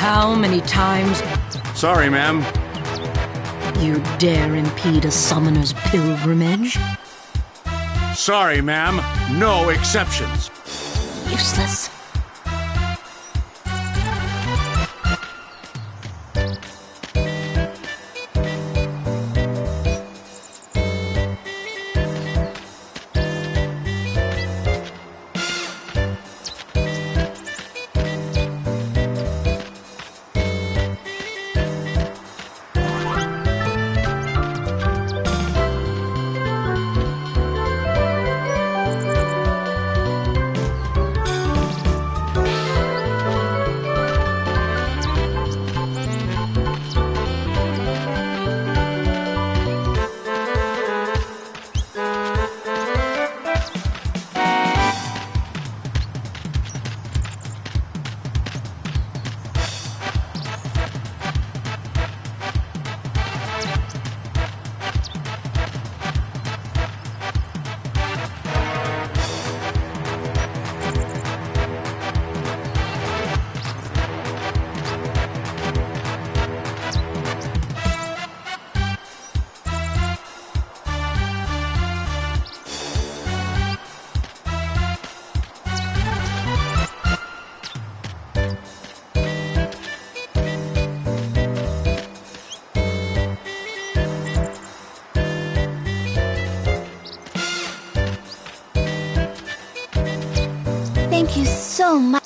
How many times Sorry, ma'am. you dare impede a summoner's pilgrimage? Sorry, ma'am. No exceptions. Useless. Thank you so much.